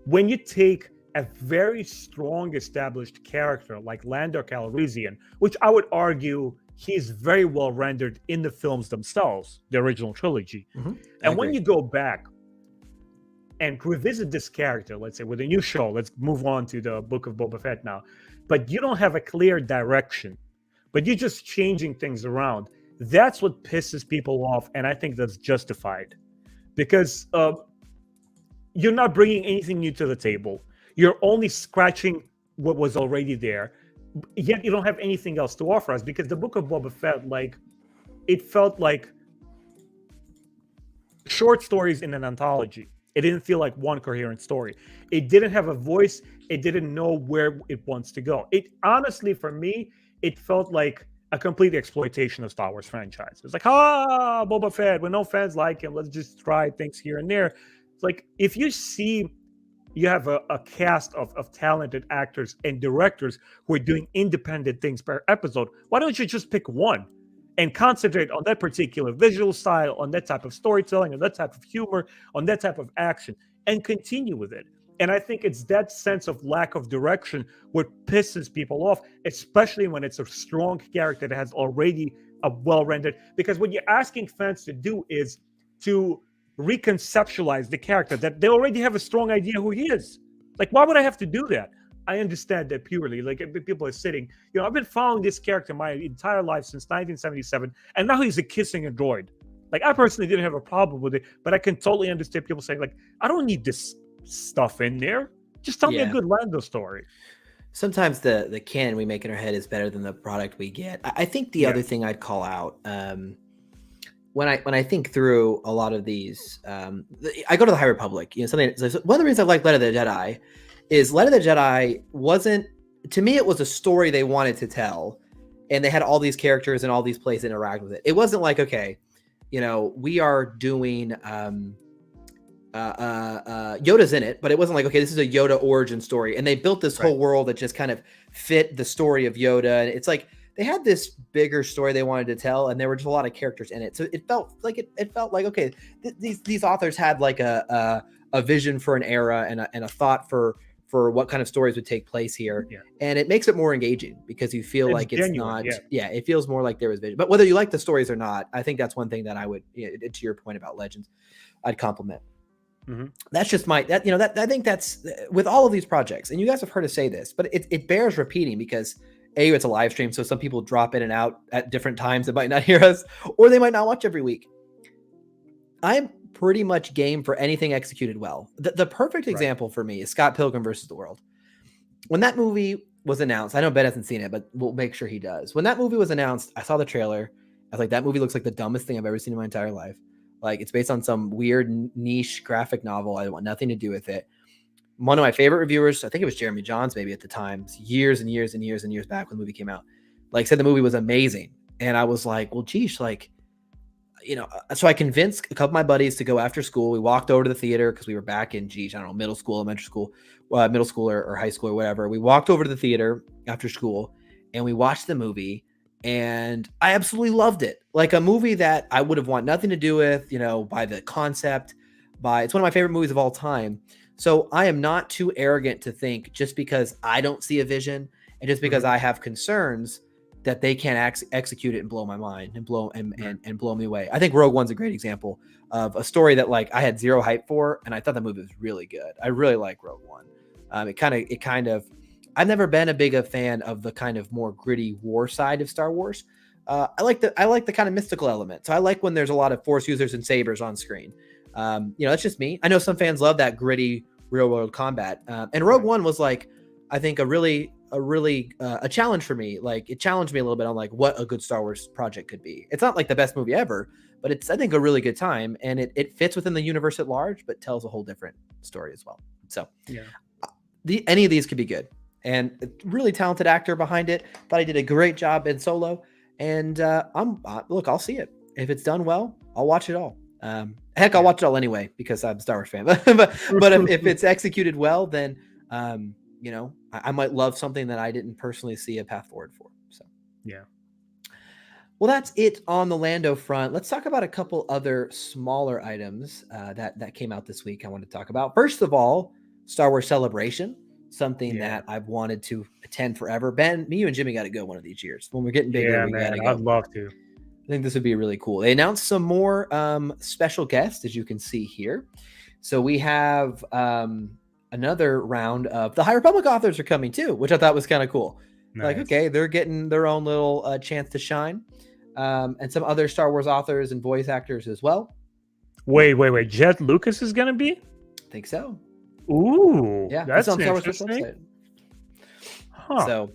When you take a very strong established character like Lando Calrissian, which I would argue he's very well rendered in the films themselves, the original trilogy. Mm-hmm. And when you go back and revisit this character, let's say with a new show, let's move on to the Book of Boba Fett now, but you don't have a clear direction, but you're just changing things around. That's what pisses people off, and I think that's justified, because you're not bringing anything new to the table. You're only scratching what was already there, yet you don't have anything else to offer us, because the Book of Boba Fett, it felt like short stories in an anthology. It didn't feel like one coherent story. It didn't have a voice. It didn't know where it wants to go. It honestly, for me, it felt like a complete exploitation of Star Wars franchise. It's like, Boba Fett, when no fans like him, let's just try things here and there. It's like, if you see you have a cast of talented actors and directors who are doing independent things per episode, why don't you just pick one and concentrate on that particular visual style, on that type of storytelling, on that type of humor, on that type of action, and continue with it? And I think it's that sense of lack of direction what pisses people off, especially when it's a strong character that has already a well-rendered. Because what you're asking fans to do is to reconceptualize the character that they already have a strong idea who he is. Like, why would I have to do that? I understand that purely. Like, if people are sitting, I've been following this character my entire life since 1977, and now he's a kissing a droid. Like, I personally didn't have a problem with it, but I can totally understand people saying, like, I don't need this stuff in there. Just tell me a good Lando story. Sometimes the canon we make in our head is better than the product we get. I think the other thing I'd call out, when I think through a lot of these, I go to the High Republic. One of the reasons I like Light of the Jedi is Light of the Jedi wasn't, to me, it was a story they wanted to tell, and they had all these characters and all these places interact with it. It wasn't like, okay, we are doing Yoda's in it, but it wasn't like, okay, this is a Yoda origin story, and they built this whole world that just kind of fit the story of Yoda. And it's like they had this bigger story they wanted to tell, and there were just a lot of characters in it, so it felt like okay, these authors had like a vision for an era and a thought for what kind of stories would take place here. And it makes it more engaging because you feel like it's genuine, not it feels more like there was vision. But whether you like the stories or not, I think that's one thing that I would, to your point about Legends, I'd compliment. That's just I think that's with all of these projects, and you guys have heard us say this, but it bears repeating because it's a live stream, so some people drop in and out at different times that might not hear us, or they might not watch every week. I'm pretty much game for anything executed well. The perfect example for me is Scott Pilgrim versus the World. When that movie was announced, I know Ben hasn't seen it, but we'll make sure he does. When that movie was announced, I saw the trailer. I was like, that movie looks like the dumbest thing I've ever seen in my entire life. Like, it's based on some weird niche graphic novel. I want nothing to do with it. One of my favorite reviewers, I think it was Jeremy Johns maybe at the time, years and years and years and years back when the movie came out, like said the movie was amazing. And I was like, well, geez, like, so I convinced a couple of my buddies to go after school. We walked over to the theater because we were back in, middle school, elementary school, middle school or high school or whatever. We walked over to the theater after school and we watched the movie, and I absolutely loved it. Like a movie that I would have wanted nothing to do with, by the concept, it's one of my favorite movies of all time. So I am not too arrogant to think just because I don't see a vision and just because I have concerns that they can't execute it and blow my mind and blow me away. I think Rogue One's a great example of a story that like I had zero hype for, and I thought the movie was really good. I really like Rogue One. It kind of I've never been a big a fan of the kind of more gritty war side of Star Wars. I like the kind of mystical element. So I like when there's a lot of Force users and sabers on screen. That's just me. I know some fans love that gritty real world combat. And Rogue One was like, I think a challenge for me. Like it challenged me a little bit on like what a good Star Wars project could be. It's not like the best movie ever, but it's, I think, a really good time, and it fits within the universe at large, but tells a whole different story as well. So any of these could be good, and a really talented actor behind it. Thought he did a great job in Solo, and I'll see it. If it's done well, I'll watch it all. I'll watch it all anyway because I'm a Star Wars fan. but if it's executed well, then I might love something that I didn't personally see a path forward for. So well, that's it on the Lando front. Let's talk about a couple other smaller items that came out this week I want to talk about. First of all, Star Wars Celebration, something that I've wanted to attend forever. Ben, me, you, and Jimmy got to go one of these years. When we're getting bigger, we got to go. I'd love to. I think this would be really cool. They announced some more special guests, as you can see here. So we have another round of the High Republic authors are coming too, which I thought was kind of cool. Nice. Like, okay, they're getting their own little chance to shine. And some other Star Wars authors and voice actors as well. Wait. Jet Lucas is going to be? I think so. Ooh. Yeah, that's on interesting. So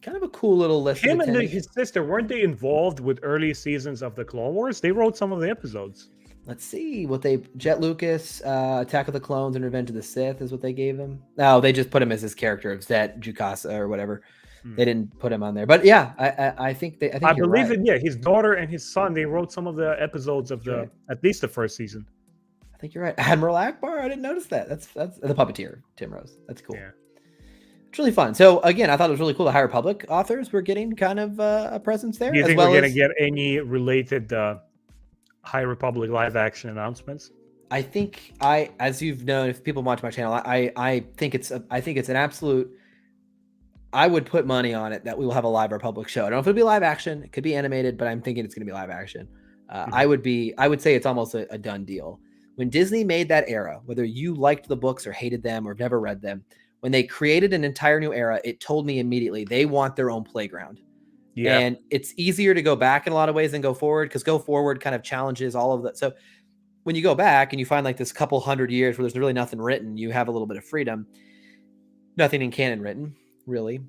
kind of a cool little list. Him and his sister, weren't they involved with early seasons of the Clone Wars? They wrote some of the episodes. Let's see what Jet Lucas, Attack of the Clones and Revenge of the Sith is what they gave him. No, they just put him as his character of Zet Jukasa or whatever. They didn't put him on there, but yeah, I think I believe it. Yeah, his daughter and his son, they wrote some of the episodes of at least the first season. I think you're right. Admiral Akbar, I didn't notice that. That's the puppeteer, Tim Rose. That's cool. Yeah. It's really fun. So again, I thought it was really cool. The High Republic authors were getting kind of a presence there. Do you think we're going to get any related High Republic live action announcements? I think as you've known, if people watch my channel, I think it's an absolute. I would put money on it that we will have a live Republic show. I don't know if it'll be live action. It could be animated, but I'm thinking it's going to be live action. I would say it's almost a done deal. When Disney made that era, whether you liked the books or hated them or never read them, when they created an entire new era, it told me immediately they want their own playground. Yeah. And it's easier to go back in a lot of ways than go forward, because go forward kind of challenges all of that. So when you go back and you find like this couple hundred years where there's really nothing written, you have a little bit of freedom. Nothing in canon written, really.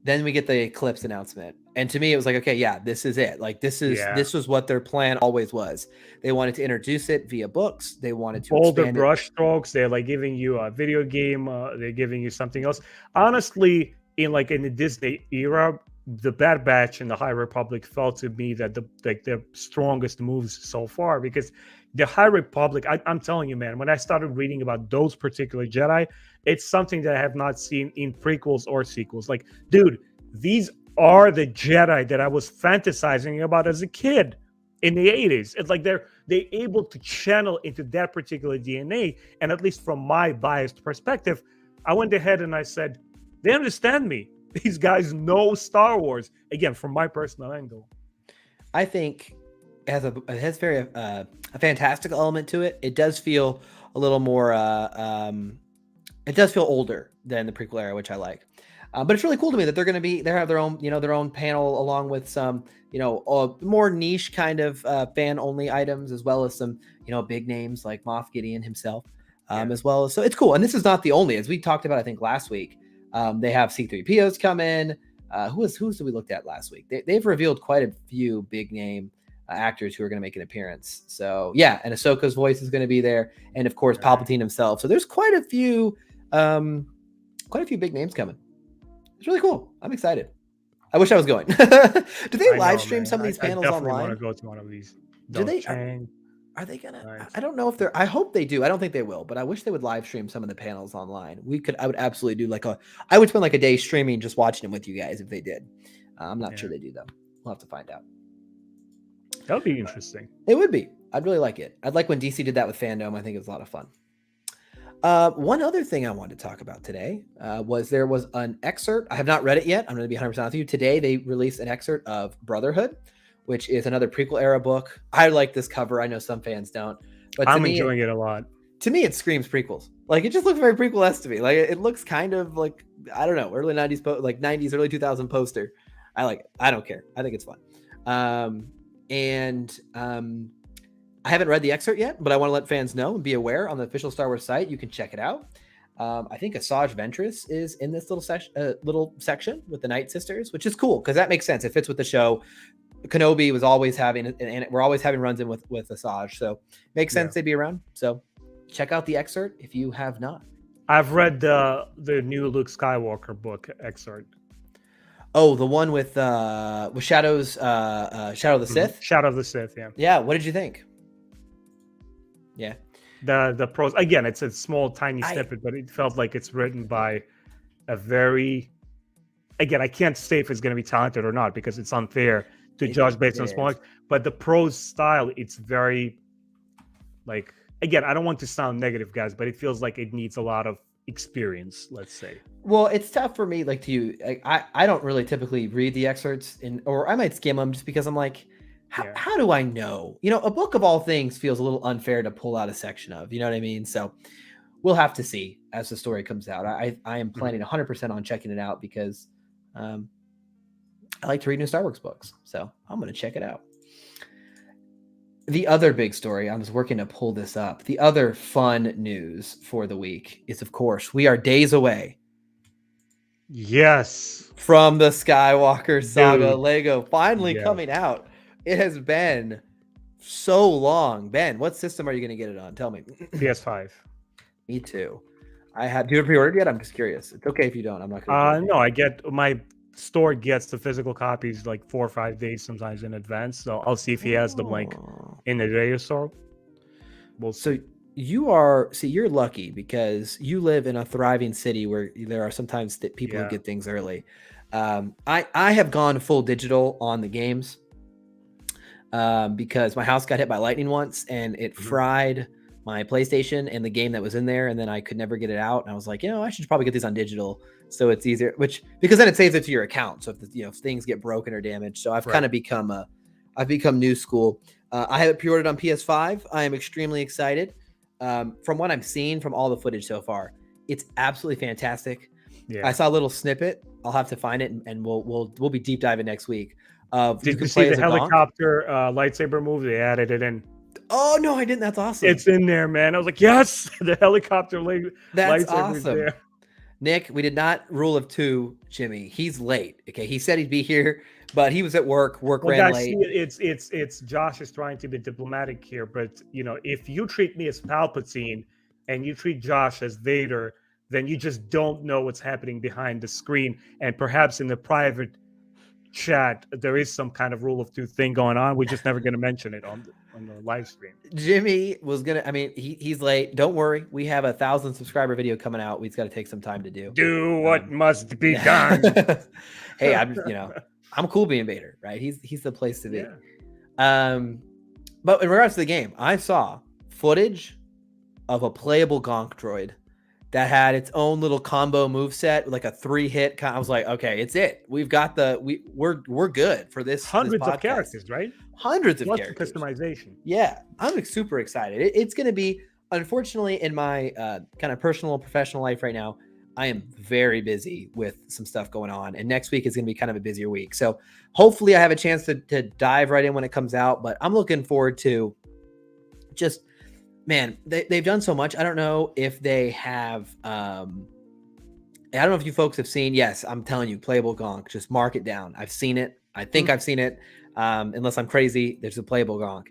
Then we get the Eclipse announcement. And to me, it was like, okay, yeah, this is it. Like this was what their plan always was. They wanted to introduce it via books. They wanted to bolder brush strokes. They're like giving you a video game. They're giving you something else. Honestly, in the Disney era, the Bad Batch and the High Republic felt to me that the strongest moves so far, because the High Republic, I'm telling you, man, when I started reading about those particular Jedi, it's something that I have not seen in prequels or sequels. Like, dude, these are the Jedi that I was fantasizing about as a kid in the 80s. It's like they're able to channel into that particular DNA. And at least from my biased perspective, I went ahead and I said, they understand me. These guys know Star Wars. Again, from my personal angle. I think it has very a fantastical element to it. It does feel a little more it does feel older than the prequel era, which I like. But it's really cool to me that they have their own, their own panel, along with some, more niche kind of fan only items, as well as some, big names like Moff Gideon himself, as well. So it's cool. And this is not the only, as we talked about, I think last week, they have C-3POs come in. Who did we looked at last week? They've revealed quite a few big name actors who are going to make an appearance. So yeah, and Ahsoka's voice is going to be there, and of course Palpatine himself. So there's quite a few big names coming. It's really cool. I'm excited. I wish I was going. Do they live stream some of these panels online? I want to go to one of these. Do they? Are they gonna? Nice. I don't know if they're. I hope they do. I don't think they will, but I wish they would live stream some of the panels online. I would absolutely do I would spend like a day streaming, just watching them with you guys if they did. I'm not sure they do though. We'll have to find out. That would be interesting. It would be. I'd really like it. I'd like when DC did that with Fandom. I think it was a lot of fun. One other thing I wanted to talk about today was there was an excerpt. I have not read it yet. I'm going to be 100% with you. Today, they released an excerpt of Brotherhood, which is another prequel era book. I like this cover. I know some fans don't, but I'm enjoying it a lot. To me, it screams prequels. Like, it just looks very prequel-esque to me. Like, it looks kind of like, I don't know, early 90s, like 90s, early 2000 poster. I like it. I don't care. I think it's fun. I haven't read the excerpt yet, but I want to let fans know and be aware on the official Star Wars site. You can check it out. I think Asajj Ventress is in this little section with the Night Sisters, which is cool because that makes sense. It fits with the show. Kenobi was always having, and we're always having runs in with Asajj, so makes sense they'd be around. So check out the excerpt if you have not. I've read the new Luke Skywalker book excerpt. Oh, the one with Shadow of the Sith? Shadow of the Sith, yeah. Yeah, what did you think? Yeah. The pros, again, it's a small, tiny snippet, but it felt like it's written by a very, again, I can't say if it's going to be talented or not because it's unfair to judge based on small, but the prose style, it's very, like, again, I don't want to sound negative, guys, but it feels like it needs a lot of experience, let's say. Well, it's tough for me, like to you. I don't really typically read the excerpts, or I might skim them just because I'm like, how do I know? A book of all things feels a little unfair to pull out a section of. You know what I mean? So we'll have to see as the story comes out. I am planning 100% on checking it out because I like to read new Star Wars books. So I'm going to check it out. The other big story, I was working to pull this up. The other fun news for the week is, of course, we are days away. Yes. From the Skywalker Saga Lego finally coming out. It has been so long. Ben, what system are you going to get it on? Tell me. PS5. Me too. Do you have pre-ordered yet? I'm just curious. It's okay if you don't. I'm not going to. No, I get my store gets the physical copies like 4 or 5 days sometimes in advance. So I'll see if he has them like in a day or so. You're lucky because you live in a thriving city where there are sometimes that people who get things early. I have gone full digital on the games because my house got hit by lightning once and it fried my PlayStation and the game that was in there, and then I could never get it out. And I was like, I should probably get these on digital so it's easier. Because then it saves it to your account. So if things get broken or damaged. So I've kind of become new school. I have it pre-ordered on PS5. I am extremely excited. From what I'm seeing from all the footage so far, it's absolutely fantastic. Yeah. I saw a little snippet. I'll have to find it, and we'll be deep diving next week. Did you see the helicopter lightsaber move? They added it in. Oh no, I didn't. That's awesome. It's in there, man. I was like, yes, the helicopter That's lightsaber awesome. is there. Nick, we did not rule of two, Jimmy. He's late. Okay, he said he'd be here, but he was at work. Work ran late. It's Josh is trying to be diplomatic here, but if you treat me as Palpatine and you treat Josh as Vader, then you just don't know what's happening behind the screen. And perhaps in the private chat, there is some kind of rule of two thing going on. We're just never going to mention it on the live stream. Jimmy was going to, he's late. Don't worry. We have 1,000 subscriber video coming out. We've got to take some time to do. Do what must be done. Hey, I'm cool being Vader, right? He's the place to be. Yeah. But in regards to the game, I saw footage of a playable Gonk droid that had its own little combo moveset, like a 3-hit. I was like, okay, it's it. We've got we're good for this. Hundreds this of characters, right? Hundreds of characters. Customization. Yeah, I'm super excited. It's going to be, unfortunately, in my kind of personal professional life right now, I am very busy with some stuff going on. And next week is going to be kind of a busier week. So hopefully I have a chance to dive right in when it comes out. But I'm looking forward to just... Man, they've done so much. I don't know if they have. I don't know if you folks have seen. Yes, I'm telling you, playable Gonk. Just mark it down. I've seen it. I think I've seen it. Unless I'm crazy, there's a playable Gonk.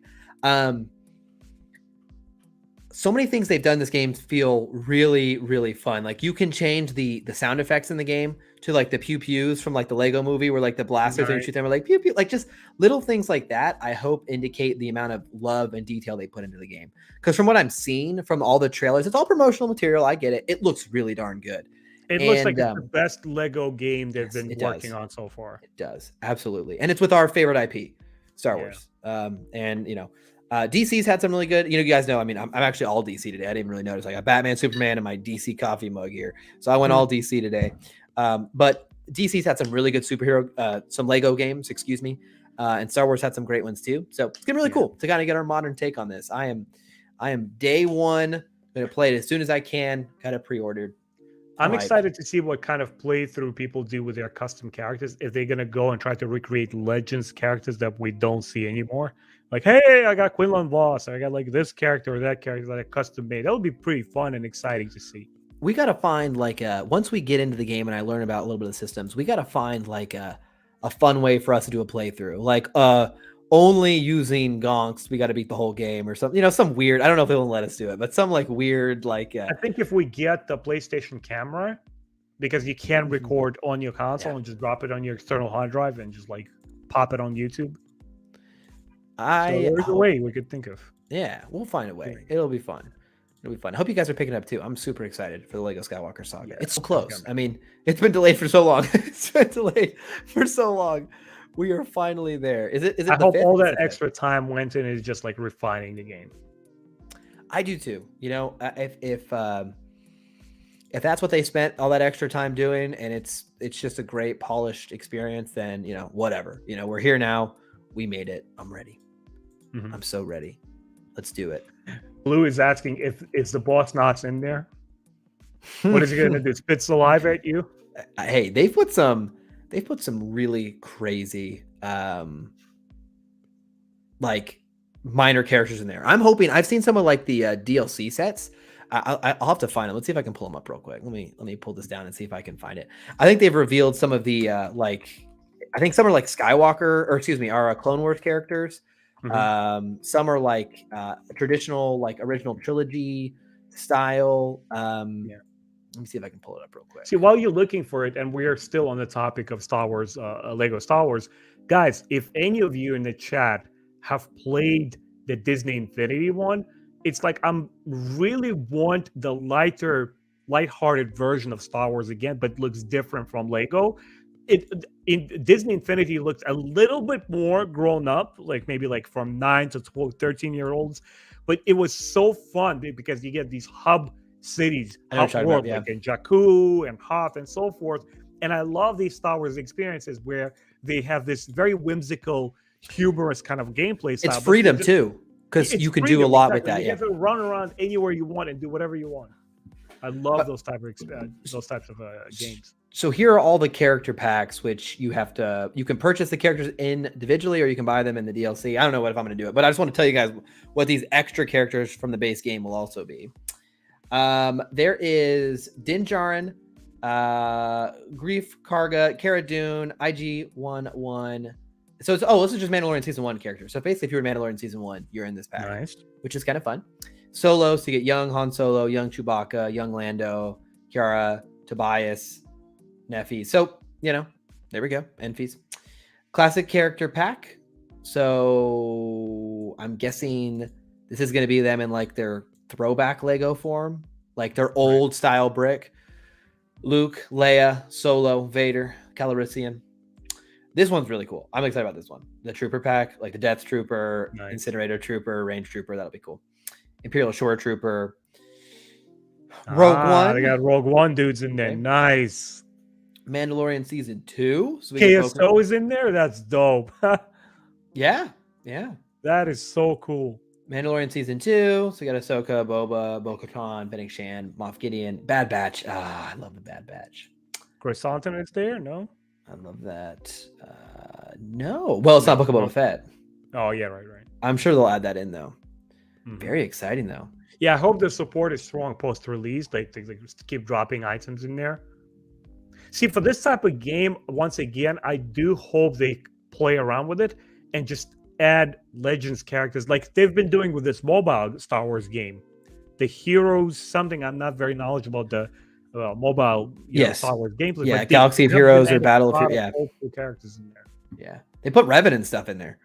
So many things they've done in this game feel really, really fun. Like you can change the sound effects in the game to like the pew pews from like the Lego movie where like the blasters and shoot them are like pew pew, like just little things like that. I hope indicate the amount of love and detail they put into the game. Because from what I'm seeing from all the trailers, it's all promotional material. I get it. It looks really darn good. It looks like it's the best Lego game they've been working on so far. It does. Absolutely. And it's with our favorite IP, Star Wars. And DC's had some really good, you guys know, I'm actually all DC today. I didn't even really notice. I got Batman, Superman, and my DC coffee mug here. So I went all DC today. But DC's had some really good superhero, some Lego games, and Star Wars had some great ones too. So it's gonna be really cool to kind of get our modern take on this. I am day one going to play it as soon as I can. Got it pre-ordered. I'm excited to see what kind of playthrough people do with their custom characters. If they're going to go and try to recreate Legends characters that we don't see anymore. Like, hey, I got Quinlan Voss. I got like this character or that character that I custom made. That would be pretty fun and exciting to see. We got to find like once we get into the game and I learn about a little bit of the systems, we got to find like a fun way for us to do a playthrough. Like only using Gonks, we got to beat the whole game or something. Some weird. I don't know if they won't let us do it, but some like weird like. I think if we get the PlayStation camera, because you can record on your console and just drop it on your external hard drive and just like pop it on YouTube. There's a way we could think of. Yeah, we'll find a way. It'll be fun. It'll be fun. I hope you guys are picking it up too. I'm super excited for the Lego Skywalker Saga. Yeah, it's so close. It's been delayed for so long. We are finally there. Is it? I hope all that extra time went in is just like refining the game. I do too. If that's what they spent all that extra time doing, and it's just a great polished experience, then whatever. We're here now. We made it. I'm ready. Mm-hmm. I'm so ready. Let's do it. Blue is asking if the boss knots in there. What is he going to do? Spit saliva at you? Hey, they've put some really crazy like minor characters in there. I'm hoping I've seen some of like the DLC sets. I'll have to find them. Let's see if I can pull them up real quick. Let me pull this down and see if I can find it. I think they've revealed some of the I think some are like Skywalker are Clone Wars characters. Mm-hmm. Some are like traditional like original trilogy style. Let me see if I can pull it up real quick. See, while you're looking for it, and we are still on the topic of Star Wars, Lego Star Wars, guys, if any of you in the chat have played the Disney Infinity one, it's like I'm really want the lighthearted version of Star Wars again, but looks different from Lego. in Disney Infinity looked a little bit more grown up, like maybe like from 9 to 12, 13-year-olds, but it was so fun because you get these hub cities, I know what hub you're talking world, about, yeah. like in Jakku and Hoth and so forth. And I love these Star Wars experiences where they have this very whimsical, humorous kind of gameplay style. It's freedom too, because It's you can do a freedom, lot with exactly. that. You get to run around anywhere you want and do whatever you want. I love those types of games. So here are all the character packs, which you can purchase the characters individually, or you can buy them in the DLC. I don't know if I'm going to do it, but I just want to tell you guys what these extra characters from the base game will also be. There is Din Djarin, Grief Karga, Cara Dune, IG-11. So this is just Mandalorian Season 1 characters. So basically, if you were Mandalorian Season 1, you're in this pack. Nice. Which is kind of fun. Solo, so you get young Han Solo, young Chewbacca, young Lando, Kiara, Tobias, Nephi. So, there we go. Enfys. Classic character pack. So I'm guessing this is going to be them in like their throwback Lego form, like their old style brick. Luke, Leia, Solo, Vader, Calrissian. This one's really cool. I'm excited about this one. The Trooper pack, like the Death Trooper, nice. Incinerator Trooper, Range Trooper. That'll be cool. Imperial Shore Trooper. Rogue One. They got Rogue One dudes in there. Okay. Nice. Mandalorian Season 2. So KSO is in there? That's dope. Yeah. That is so cool. Mandalorian Season 2. So you got Ahsoka, Boba, Bo-Katan, Fennec Shand, Moff Gideon, Bad Batch. I love the Bad Batch. Chrysanthemum is there? No? I love that. No. Well, it's not Book of Boba Fett. Oh, yeah, right. I'm sure they'll add that in, though. Mm-hmm. Very exciting, though. Yeah, I hope the support is strong post-release. Like, just keep dropping items in there. See, for this type of game, once again, I do hope they play around with it and just add Legends characters like they've been doing with this mobile Star Wars game. The heroes, something I'm not very knowledgeable about the mobile Star Wars gameplay. Yeah, Galaxy of Heroes or Battle of Heroes. Yeah, characters in there. Yeah, they put Revan and stuff in there.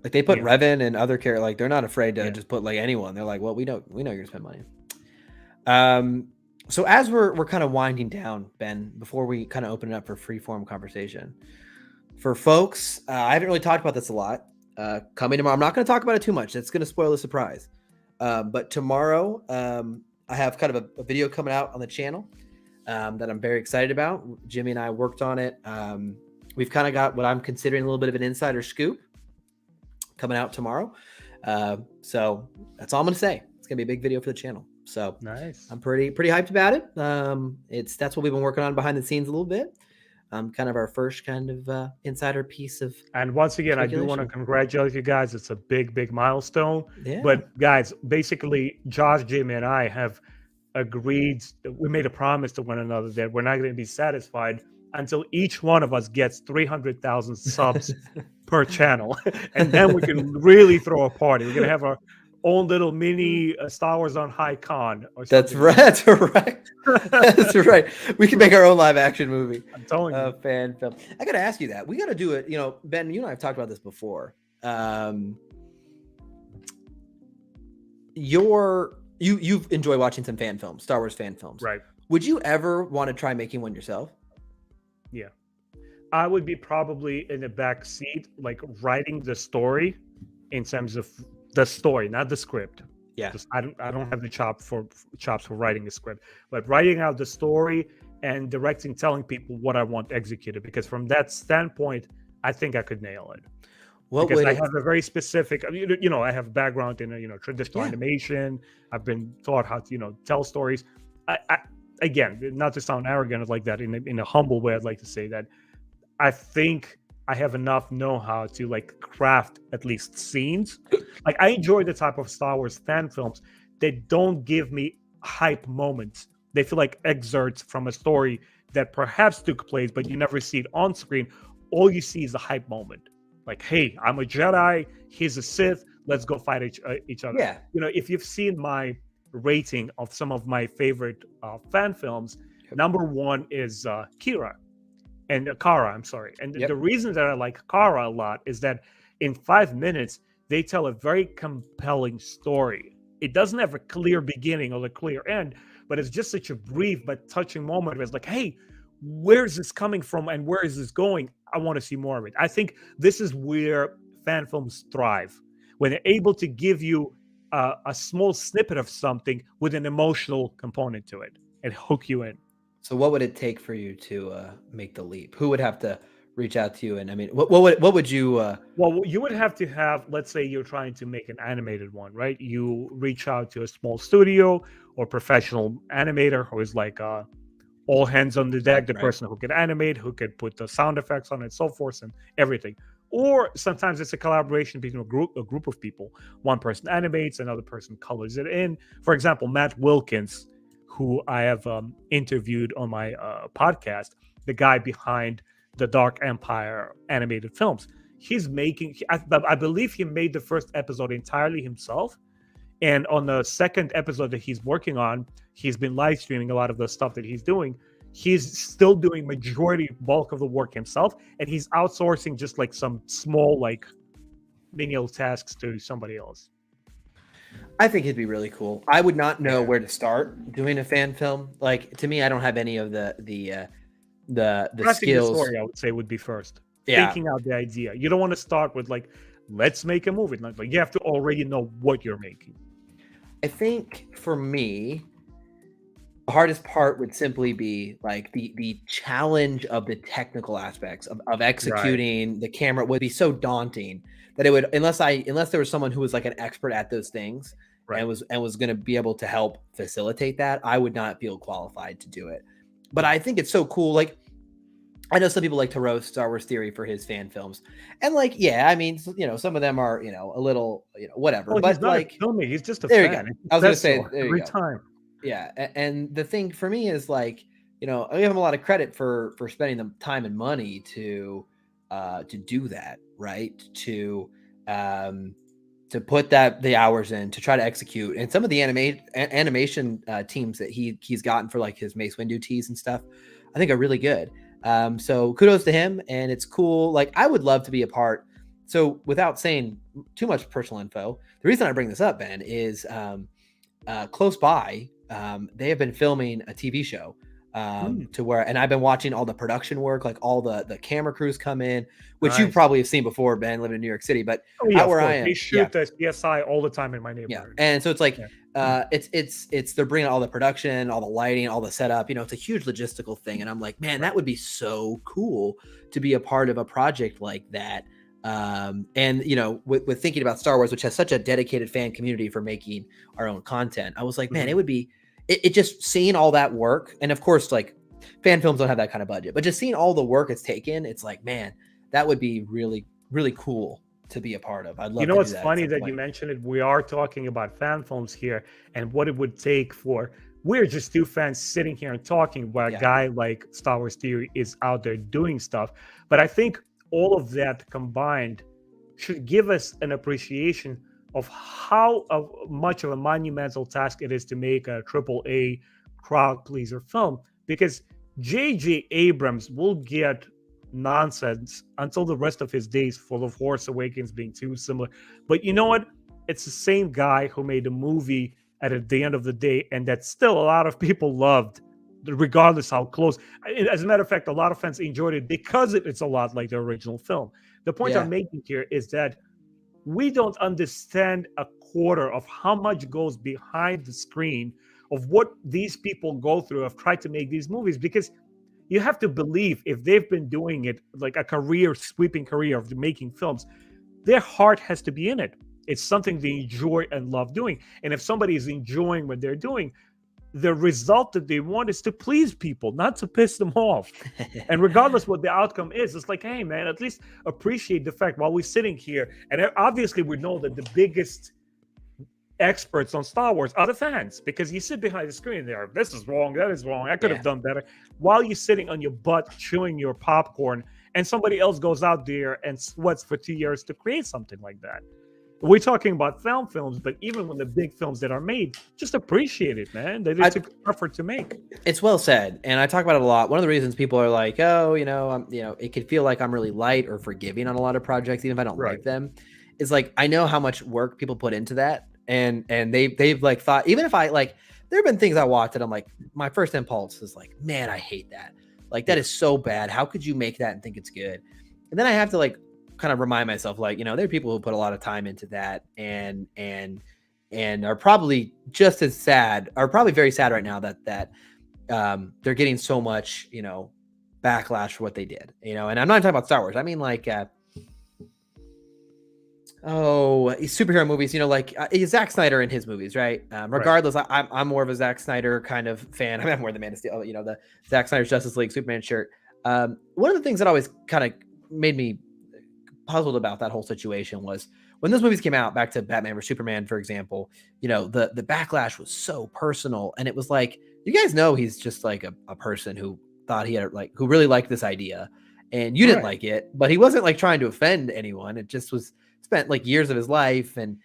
Like they put Revan and other characters. Like they're not afraid to just put like anyone. They're like, well, we know you're gonna spend money. So as we're kind of winding down, Ben, before we kind of open it up for free-form conversation, for folks, I haven't really talked about this a lot. Coming tomorrow, I'm not going to talk about it too much. That's going to spoil the surprise. But tomorrow, I have kind of a video coming out on the channel that I'm very excited about. Jimmy and I worked on it. We've kind of got what I'm considering a little bit of an insider scoop coming out tomorrow. So that's all I'm going to say. It's going to be a big video for the channel. So nice. I'm pretty hyped about it. That's what we've been working on behind the scenes a little bit. Kind of our first kind of insider piece of. And once again, I do want to congratulate you guys. It's a big milestone. Yeah. But guys, basically, Josh, Jimmy, and I have agreed. We made a promise to one another that we're not going to be satisfied until each one of us gets 300,000 subs per channel, and then we can really throw a party. We're going to have our own little mini Star Wars on High Con or something. That's right. That's right. We can make our own live action movie. I'm telling you. Fan film. I got to ask you that. We got to do it. Ben, you and I have talked about this before. You enjoy watching some fan films, Star Wars fan films. Right. Would you ever want to try making one yourself? Yeah. I would be probably in the back seat, like writing the story in terms of the story, not the script. Yeah. Just, I don't have the chops for writing the script, but writing out the story and directing, telling people what I want executed. Because from that standpoint, I think I could nail it. Because I have a very specific, I have a background in traditional animation. I've been taught how to tell stories. I again, not to sound arrogant like that, in a humble way, I'd like to say that I think I have enough know-how to like craft at least scenes. Like I enjoy the type of Star Wars fan films that don't give me hype moments. They feel like excerpts from a story that perhaps took place, but you never see it on screen. All you see is a hype moment. Like, hey, I'm a Jedi. He's a Sith. Let's go fight each other. Yeah. If you've seen my rating of some of my favorite fan films, number one is Kara. And I'm sorry. And the reason that I like Kara a lot is that in 5 minutes, they tell a very compelling story. It doesn't have a clear beginning or a clear end, but it's just such a brief but touching moment. It's like, hey, where is this coming from and where is this going? I want to see more of it. I think this is where fan films thrive, when they're able to give you a small snippet of something with an emotional component to it and hook you in. So what would it take for you to make the leap? Who would have to reach out to you? And I mean, what would you? Well, you would have to have, let's say you're trying to make an animated one, right? You reach out to a small studio or professional animator who is like all hands on the deck, the Right. person who can animate, who can put the sound effects on it, so forth, and everything. Or sometimes it's a collaboration between a group of people. One person animates, another person colors it in. For example, Matt Wilkins, who I have interviewed on my podcast, the guy behind the Dark Empire animated films. He's making, I believe he made the first episode entirely himself. And on the second episode that he's working on, he's been live streaming a lot of the stuff that he's doing. He's still doing majority bulk of the work himself, and he's outsourcing just like some small like menial tasks to somebody else. I think it'd be really cool. I would not know where to start doing a fan film. Like, to me, I don't have any of the Crafting skills. the story, I would say, would be first. Yeah. Thinking out the idea. You don't want to start with like, let's make a movie. Like you have to already know what you're making. I think for me, the hardest part would simply be like the challenge of the technical aspects of executing the camera would be so daunting that it would, unless there was someone who was like an expert at those things Right. and was going to be able to help facilitate that, I would not feel qualified to do it. But I think it's so cool. Like, I know some people like to roast Star Wars Theory for his fan films, and like, yeah, I mean, some of them are, a little, whatever. Well, but he's not like, filming. He's just a there you fan. go. He I was gonna says say so there you every go. time. Yeah, and the thing for me is like, I give him a lot of credit for spending the time and money to do that, right? To put the hours in to try to execute, and some of the animation teams that he's gotten for like his Mace Windu teas and stuff, I think are really good. So kudos to him, and it's cool. Like, I would love to be a part. So without saying too much personal info, the reason I bring this up, Ben, is close by, they have been filming a TV show to where, and I've been watching all the production work, like all the camera crews come in, which you Nice. probably have seen before, Ben, living in New York City. But Oh yeah, out of where I course. am, They shoot the CSI all the time in my neighborhood. and so it's like Yeah. it's they're bringing all the production, all the lighting, all the setup. It's a huge logistical thing, and I'm like, man, that would be so cool to be a part of a project like that. And with thinking about Star Wars, which has such a dedicated fan community for making our own content, I was like, man, it would be it just seeing all that work, and of course, like, fan films don't have that kind of budget, but just seeing all the work it's taken, it's like, man, that would be really, really cool to be a part of. I'd love. It's funny that you mentioned it. We are talking about fan films here and what it would take for. We're just two fans sitting here and talking while a guy like Star Wars Theory is out there doing stuff. But I think all of that combined should give us an appreciation of how much of a monumental task it is to make a AAA crowd pleaser film, because J.J. Abrams will get nonsense until the rest of his days, full of Force Awakens being too similar. But you know what? It's the same guy who made a movie at the end of the day, and that still a lot of people loved, regardless how close. As a matter of fact, a lot of fans enjoyed it because it's a lot like the original film. The point I'm making here is that we don't understand a quarter of how much goes behind the screen of what these people go through have tried to make these movies, because you have to believe if they've been doing it like a sweeping career of making films, their heart has to be in it. It's something they enjoy and love doing. And if somebody is enjoying what they're doing, the result that they want is to please people, not to piss them off. And regardless what the outcome is, it's like, hey, man, at least appreciate the fact while we're sitting here. And obviously we know that the biggest experts on Star Wars are the fans, because you sit behind the screen there, this is wrong, that is wrong, I could have done better, while you're sitting on your butt chewing your popcorn, and somebody else goes out there and sweats for 2 years to create something like that. We're talking about films, but even when the big films that are made, just appreciate it, man. They took effort to make. It's well said, and I talk about it a lot. One of the reasons people are like, oh, it could feel like I'm really light or forgiving on a lot of projects, even if I don't like them, is like, I know how much work people put into that. And they've like thought, even if I like, there have been things I watched that I'm like, my first impulse is like, man, I hate that. Like that is so bad. How could you make that and think it's good? And then I have to like kind of remind myself, like, there are people who put a lot of time into that and are probably just as sad, are probably very sad right now that they're getting so much, backlash for what they did, and I'm not talking about Star Wars. I mean, like, superhero movies, like Zack Snyder in his movies, right? Regardless, right. I'm more of a Zack Snyder kind of fan. I'm more than Man of Steel, the Zack Snyder's Justice League Superman shirt. One of the things that always kind of made me puzzled about that whole situation was when those movies came out, back to Batman vs Superman, for example, the backlash was so personal, and it was like, you guys know he's just like a person who thought he had who really liked this idea, and you didn't like it, but he wasn't like trying to offend anyone. It just was spent like years of his life and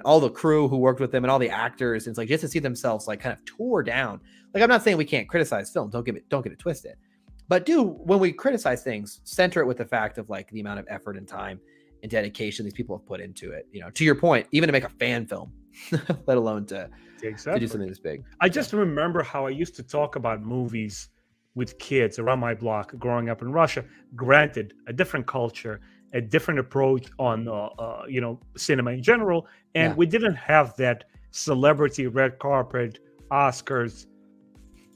all the crew who worked with him and all the actors, and it's like just to see themselves like kind of tore down. Like, I'm not saying we can't criticize film, don't get it twisted, but when we criticize things, center it with the fact of like the amount of effort and time and dedication these people have put into it. To your point, even to make a fan film, let alone to do something this big. I just remember how I used to talk about movies with kids around my block growing up in Russia. Granted, a different culture, a different approach on cinema in general, and we didn't have that celebrity red carpet, Oscars,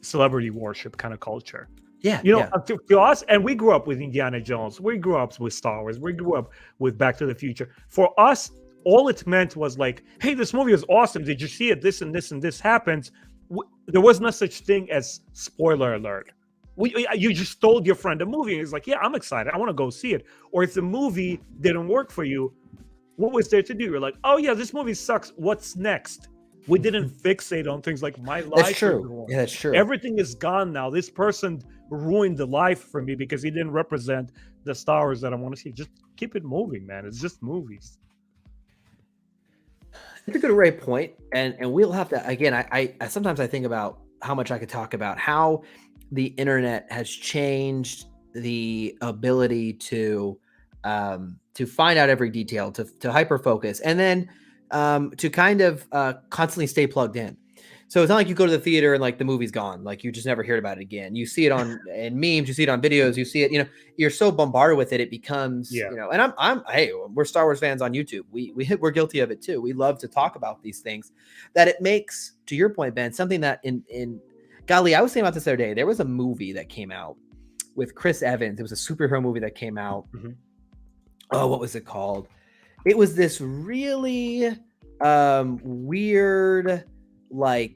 celebrity worship kind of culture. To us, and we grew up with Indiana Jones, we grew up with Star Wars, we grew up with Back to the Future. For us, all it meant was like, hey, this movie is awesome, did you see it, this and this and this happens. There was no such thing as spoiler alert. You just told your friend a movie, and he's like, yeah, I'm excited, I want to go see it. Or if the movie didn't work for you, what was there to do? You're like, oh yeah, this movie sucks, what's next? We didn't fixate on things like my life. That's true. Yeah, that's true. Everything is gone now. This person ruined the life for me because he didn't represent the Star Wars that I want to see. Just keep it moving, man. It's just movies. It's a good array point, and we'll have to again. I sometimes I think about how much I could talk about how the internet has changed the ability to find out every detail, to hyper focus, and then to kind of constantly stay plugged in. So it's not like you go to the theater and like the movie's gone, like you just never heard about it again. You see it on in memes, you see it on videos, you see it, you're so bombarded with it, it becomes, and hey, we're Star Wars fans on YouTube. We're guilty of it too. We love to talk about these things that it makes, to your point, Ben, something that golly, I was saying about this the other day, there was a movie that came out with Chris Evans. It was a superhero movie that came out. Mm-hmm. Oh, what was it called? It was this really weird, like,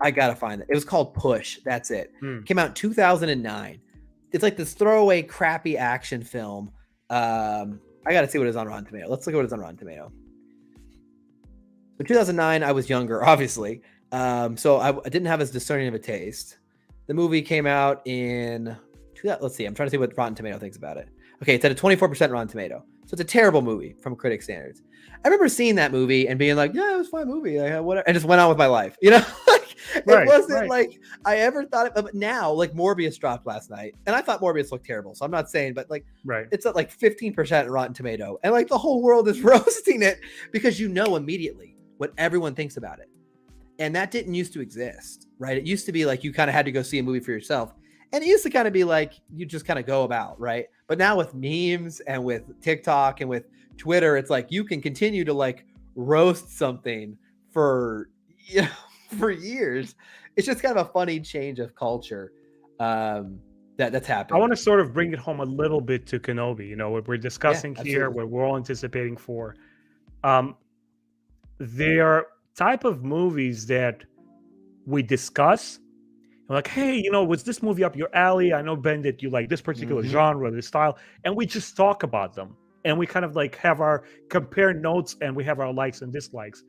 I gotta find it. It was called Push. That's it. Came out in 2009. It's like this throwaway, crappy action film. I gotta see what it's on Rotten Tomato. Let's look at what it's on Rotten Tomato. In 2009, I was younger, obviously. So I didn't have as discerning of a taste. The movie came out in, let's see, I'm trying to see what Rotten Tomato thinks about it. Okay, it's at a 24% Rotten Tomato. So it's a terrible movie from critic standards. I remember seeing that movie and being like, yeah, it was a fine movie. Whatever, and just went on with my life. It wasn't like I ever thought it. But now, like, Morbius dropped last night, and I thought Morbius looked terrible. So I'm not saying, but like, it's at like 15% Rotten Tomato, and like the whole world is roasting it because immediately what everyone thinks about it. And that didn't used to exist, right? It used to be like you kind of had to go see a movie for yourself. And it used to kind of be like you just kind of go about, right? But now with memes and with TikTok and with Twitter, it's like you can continue to like roast something for years. It's just kind of a funny change of culture that's happened. I want to sort of bring it home a little bit to Kenobi. What we're discussing here, what we're all anticipating for. There type of movies that we discuss, like, hey, was this movie up your alley? I know, Ben, that you like this particular genre, this style, and we just talk about them, and we kind of like have our compare notes, and we have our likes and dislikes.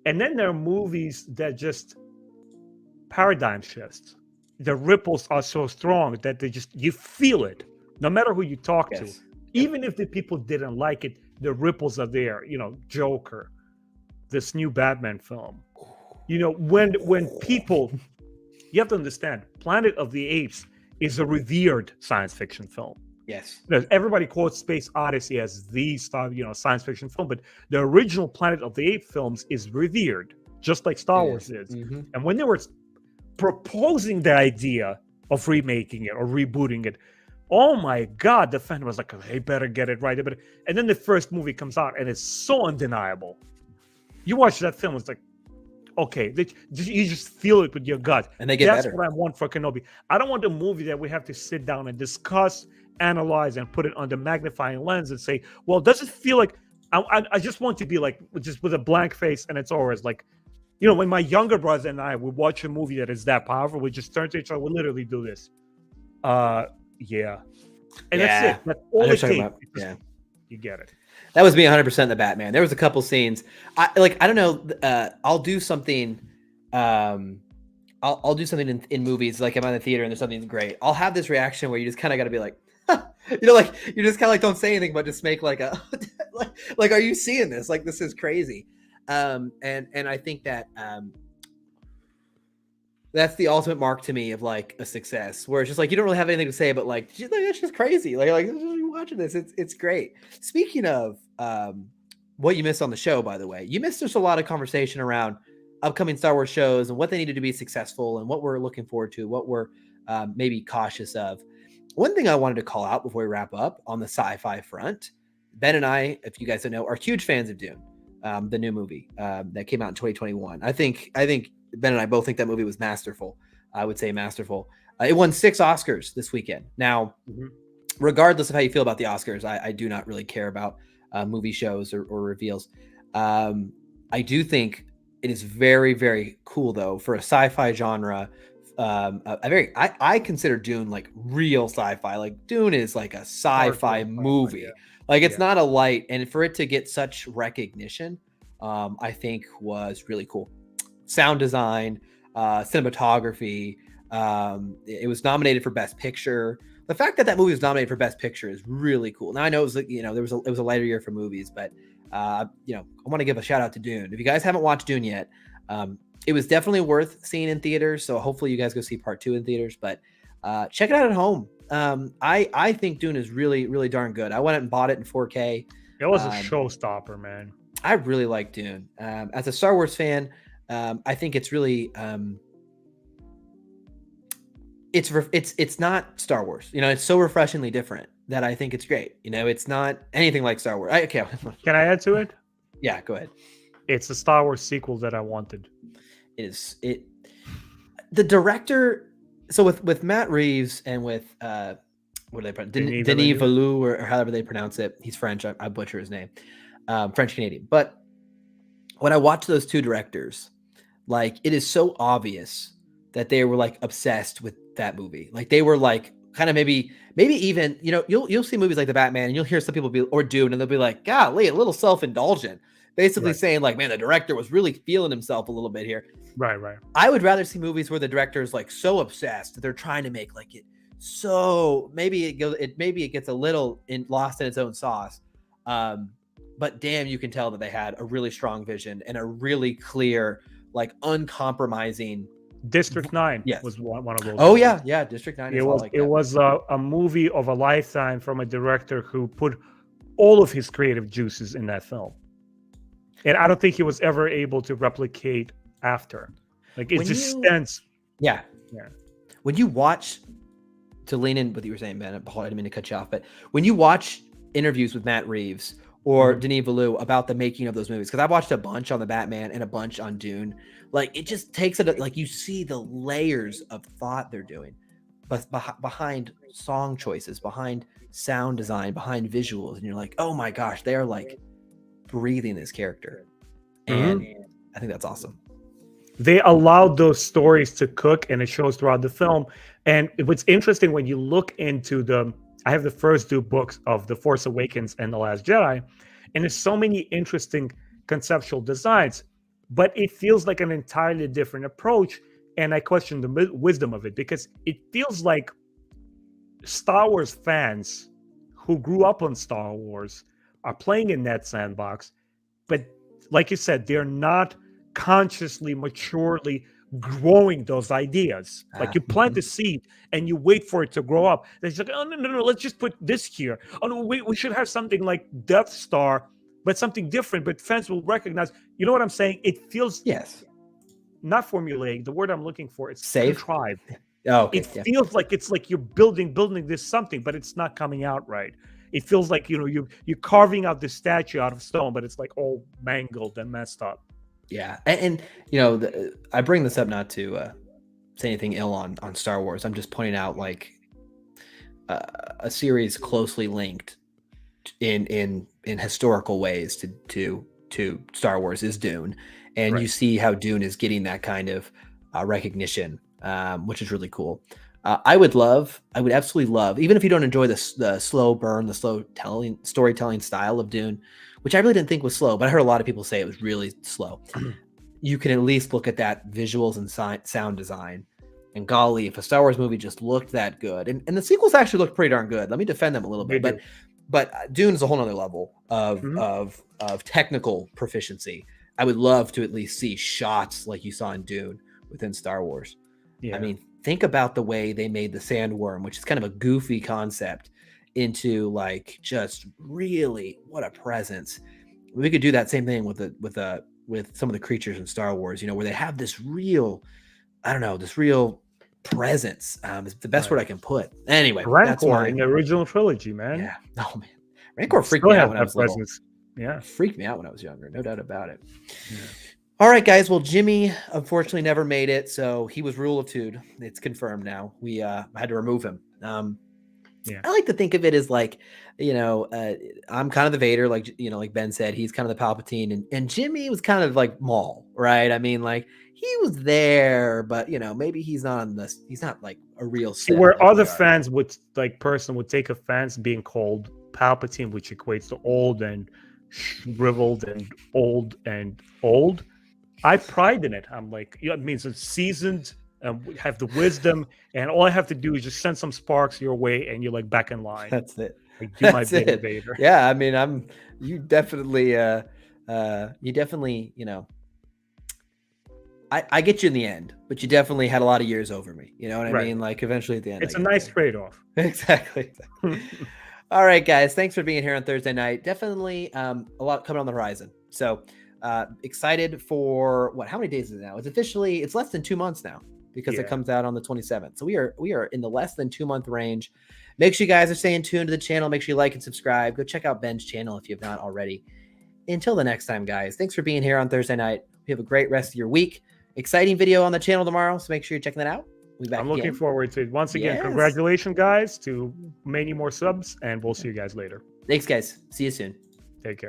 And then there are movies that just paradigm shifts. The ripples are so strong that you feel it, no matter who you talk to. Even if the people didn't like it, the ripples are there. Joker, this new Batman film. When people, you have to understand, Planet of the Apes is a revered science fiction film. Yes. Everybody quotes Space Odyssey as the science fiction film, but the original Planet of the Apes films is revered, just like Star Wars is. Mm-hmm. And when they were proposing the idea of remaking it or rebooting it. Oh my God, the fan was like, they better get it right. And then the first movie comes out and it's so undeniable. You watch that film, it's like, okay, you just feel it with your gut. And they get That's better. what I want for Kenobi. I don't want a movie that we have to sit down and discuss, analyze, and put it under magnifying lens and say, well, does it feel like I just want to be like just with a blank face, and it's always like, when my younger brother and I would watch a movie that is that powerful, we just turn to each other, we literally do this. Yeah. And that's it. That's all it takes. Yeah. You get it. That was me 100% the Batman. There was a couple scenes. I don't know. I'll do something. I'll do something in movies. Like I'm in the theater and there's something great. I'll have this reaction where you just kind of got to be like, like you just kind of like don't say anything, but just make like a like, are you seeing this? Like this is crazy. And I think that that's the ultimate mark to me of like a success, where it's just like you don't really have anything to say, but like it's just crazy. Like watching this, it's great. Speaking of what you missed on the show, by the way, you missed just a lot of conversation around upcoming Star Wars shows and what they needed to be successful and what we're looking forward to, what we're maybe cautious of. One thing I wanted to call out before we wrap up on the sci-fi front, Ben and I, if you guys don't know, are huge fans of Dune, the new movie that came out in 2021. I think Ben and I both think that movie was masterful. I would say masterful. It won 6 Oscars this weekend. Now, regardless of how you feel about the Oscars, I do not really care about movie shows or reveals. I do think it is very, very cool, though, for a sci-fi genre. I consider Dune like real sci-fi. Like Dune is like a sci-fi movie. Yeah. Like it's not a light, and for it to get such recognition, I think was really cool. Sound design, cinematography. It was nominated for Best Picture. The fact that movie was nominated for Best Picture is really cool. Now I know it was it was a lighter year for movies, but I want to give a shout out to Dune. If you guys haven't watched Dune yet, it was definitely worth seeing in theaters. So hopefully you guys go see part 2 in theaters, but check it out at home. I think Dune is really, really darn good. I went and bought it in 4K. It was a showstopper, man. I really like Dune. As a Star Wars fan, I think it's really it's not Star Wars. It's so refreshingly different that I think it's great. It's not anything like Star Wars. Okay. Can I add to it? Yeah, go ahead. It's the Star Wars sequel that I wanted. The director, so with Matt Reeves and with what do they pronounce? Denis Villeneuve, or however they pronounce it. He's French. I butcher his name. French Canadian. But when I watch those two directors, like it is so obvious that they were like obsessed with that movie. Like they were like kind of maybe even you'll see movies like the Batman and you'll hear some people or Dune and they'll be like, golly, a little self-indulgent. Basically saying like, man, the director was really feeling himself a little bit here. Right. I would rather see movies where the director is like so obsessed that they're trying to make like it so maybe it gets a little lost in its own sauce. But damn, you can tell that they had a really strong vision and a really clear, like uncompromising. District 9 was one of those. Oh movies. Yeah, District 9. It was a movie of a lifetime from a director who put all of his creative juices in that film. And I don't think he was ever able to replicate after. Like it just stands. Yeah. When you watch, to lean in what you were saying, Ben, I didn't mean to cut you off, but when you watch interviews with Matt Reeves or Denis Villeneuve about the making of those movies, because I've watched a bunch on the Batman and a bunch on Dune, like it just takes it, like you see the layers of thought they're doing, but behind song choices, behind sound design, behind visuals, and you're like, oh my gosh, they are like breathing this character, and I think that's awesome. They allowed those stories to cook, and it shows throughout the film. And what's interesting when you look into I have the first 2 books of The Force Awakens and The Last Jedi, and there's so many interesting conceptual designs, but it feels like an entirely different approach. And I question the wisdom of it, because it feels like Star Wars fans who grew up on Star Wars are playing in that sandbox, but like you said, they're not consciously, maturely growing those ideas. Like you plant the seed and you wait for it to grow up. It's like, oh no, let's just put this here. Oh no, we should have something like Death Star, but something different. But fans will recognize. You know what I'm saying? It feels not formulaic. The word I'm looking for is safe. Contrived. Oh, okay. It feels like it's like you're building this something, but it's not coming out right. It feels like, you know, you're carving out this statue out of stone, but it's like all mangled and messed up. Yeah, and you know, I bring this up not to say anything ill on Star Wars. I'm just pointing out like a series closely linked in historical ways to Star Wars is Dune, and Right. you see how Dune is getting that kind of recognition, which is really cool. I would absolutely love, even if you don't enjoy the slow burn, the slow storytelling style of Dune, which I really didn't think was slow, but I heard a lot of people say it was really slow. You can at least look at that visuals and sound design. And golly, if a Star Wars movie just looked that good, and the sequels actually looked pretty darn good. Let me defend them a little They bit, do. but Dune is a whole nother level of Mhm. of technical proficiency. I would love to at least see shots like you saw in Dune within Star Wars. Yeah. I mean, think about the way they made the sandworm, which is kind of a goofy concept, into like just really what a presence. We could do that same thing with some of the creatures in Star Wars, you know, where they have this real, I don't know, this real presence. It's the best word I can put. Anyway, that's Rancor my in the original trilogy, man. yeah. Oh man, Rancor freaked Still me out has when I that was little. presence. Yeah. It freaked me out when I was younger, no doubt about it. Yeah. All right, guys. Well, Jimmy unfortunately never made it, so he was rule of Tude. It's confirmed now. We had to remove him. Yeah. I like to think of it as like, you know, I'm kind of the Vader, like, you know, like Ben said, he's kind of the Palpatine, and Jimmy was kind of like Maul, right? I mean, like he was there, but you know, maybe he's not like a real See, Sith where like other we are. fans would would take offense being called Palpatine, which equates to old and shriveled and old. I pride in it. I'm like, it means it's seasoned and we have the wisdom, and all I have to do is just send some sparks your way, and you're like back in line. That's it. Like, do my That's bidding, it. Vader. Yeah, I mean, you definitely, you know, I get you in the end, but you definitely had a lot of years over me. You know what I Right. mean? Like eventually at the end, It's I a get nice there. trade-off. Exactly. All right, guys. Thanks for being here on Thursday night. Definitely a lot coming on the horizon. So excited for how many days is it now? It's less than 2 months now because it Yeah. comes out on the 27th. So we are in the less than 2 month range. Make sure you guys are staying tuned to the channel. Make sure you like and subscribe. Go check out Ben's channel if you have not already. Until the next time, guys. Thanks for being here on Thursday night. We have a great rest of your week. Exciting video on the channel tomorrow, so make sure you're checking that out. We'll be back I'm looking again. forward to it. Once again, Yes. congratulations, guys, to many more subs, and we'll see you guys later. Thanks, guys. See you soon. Take care.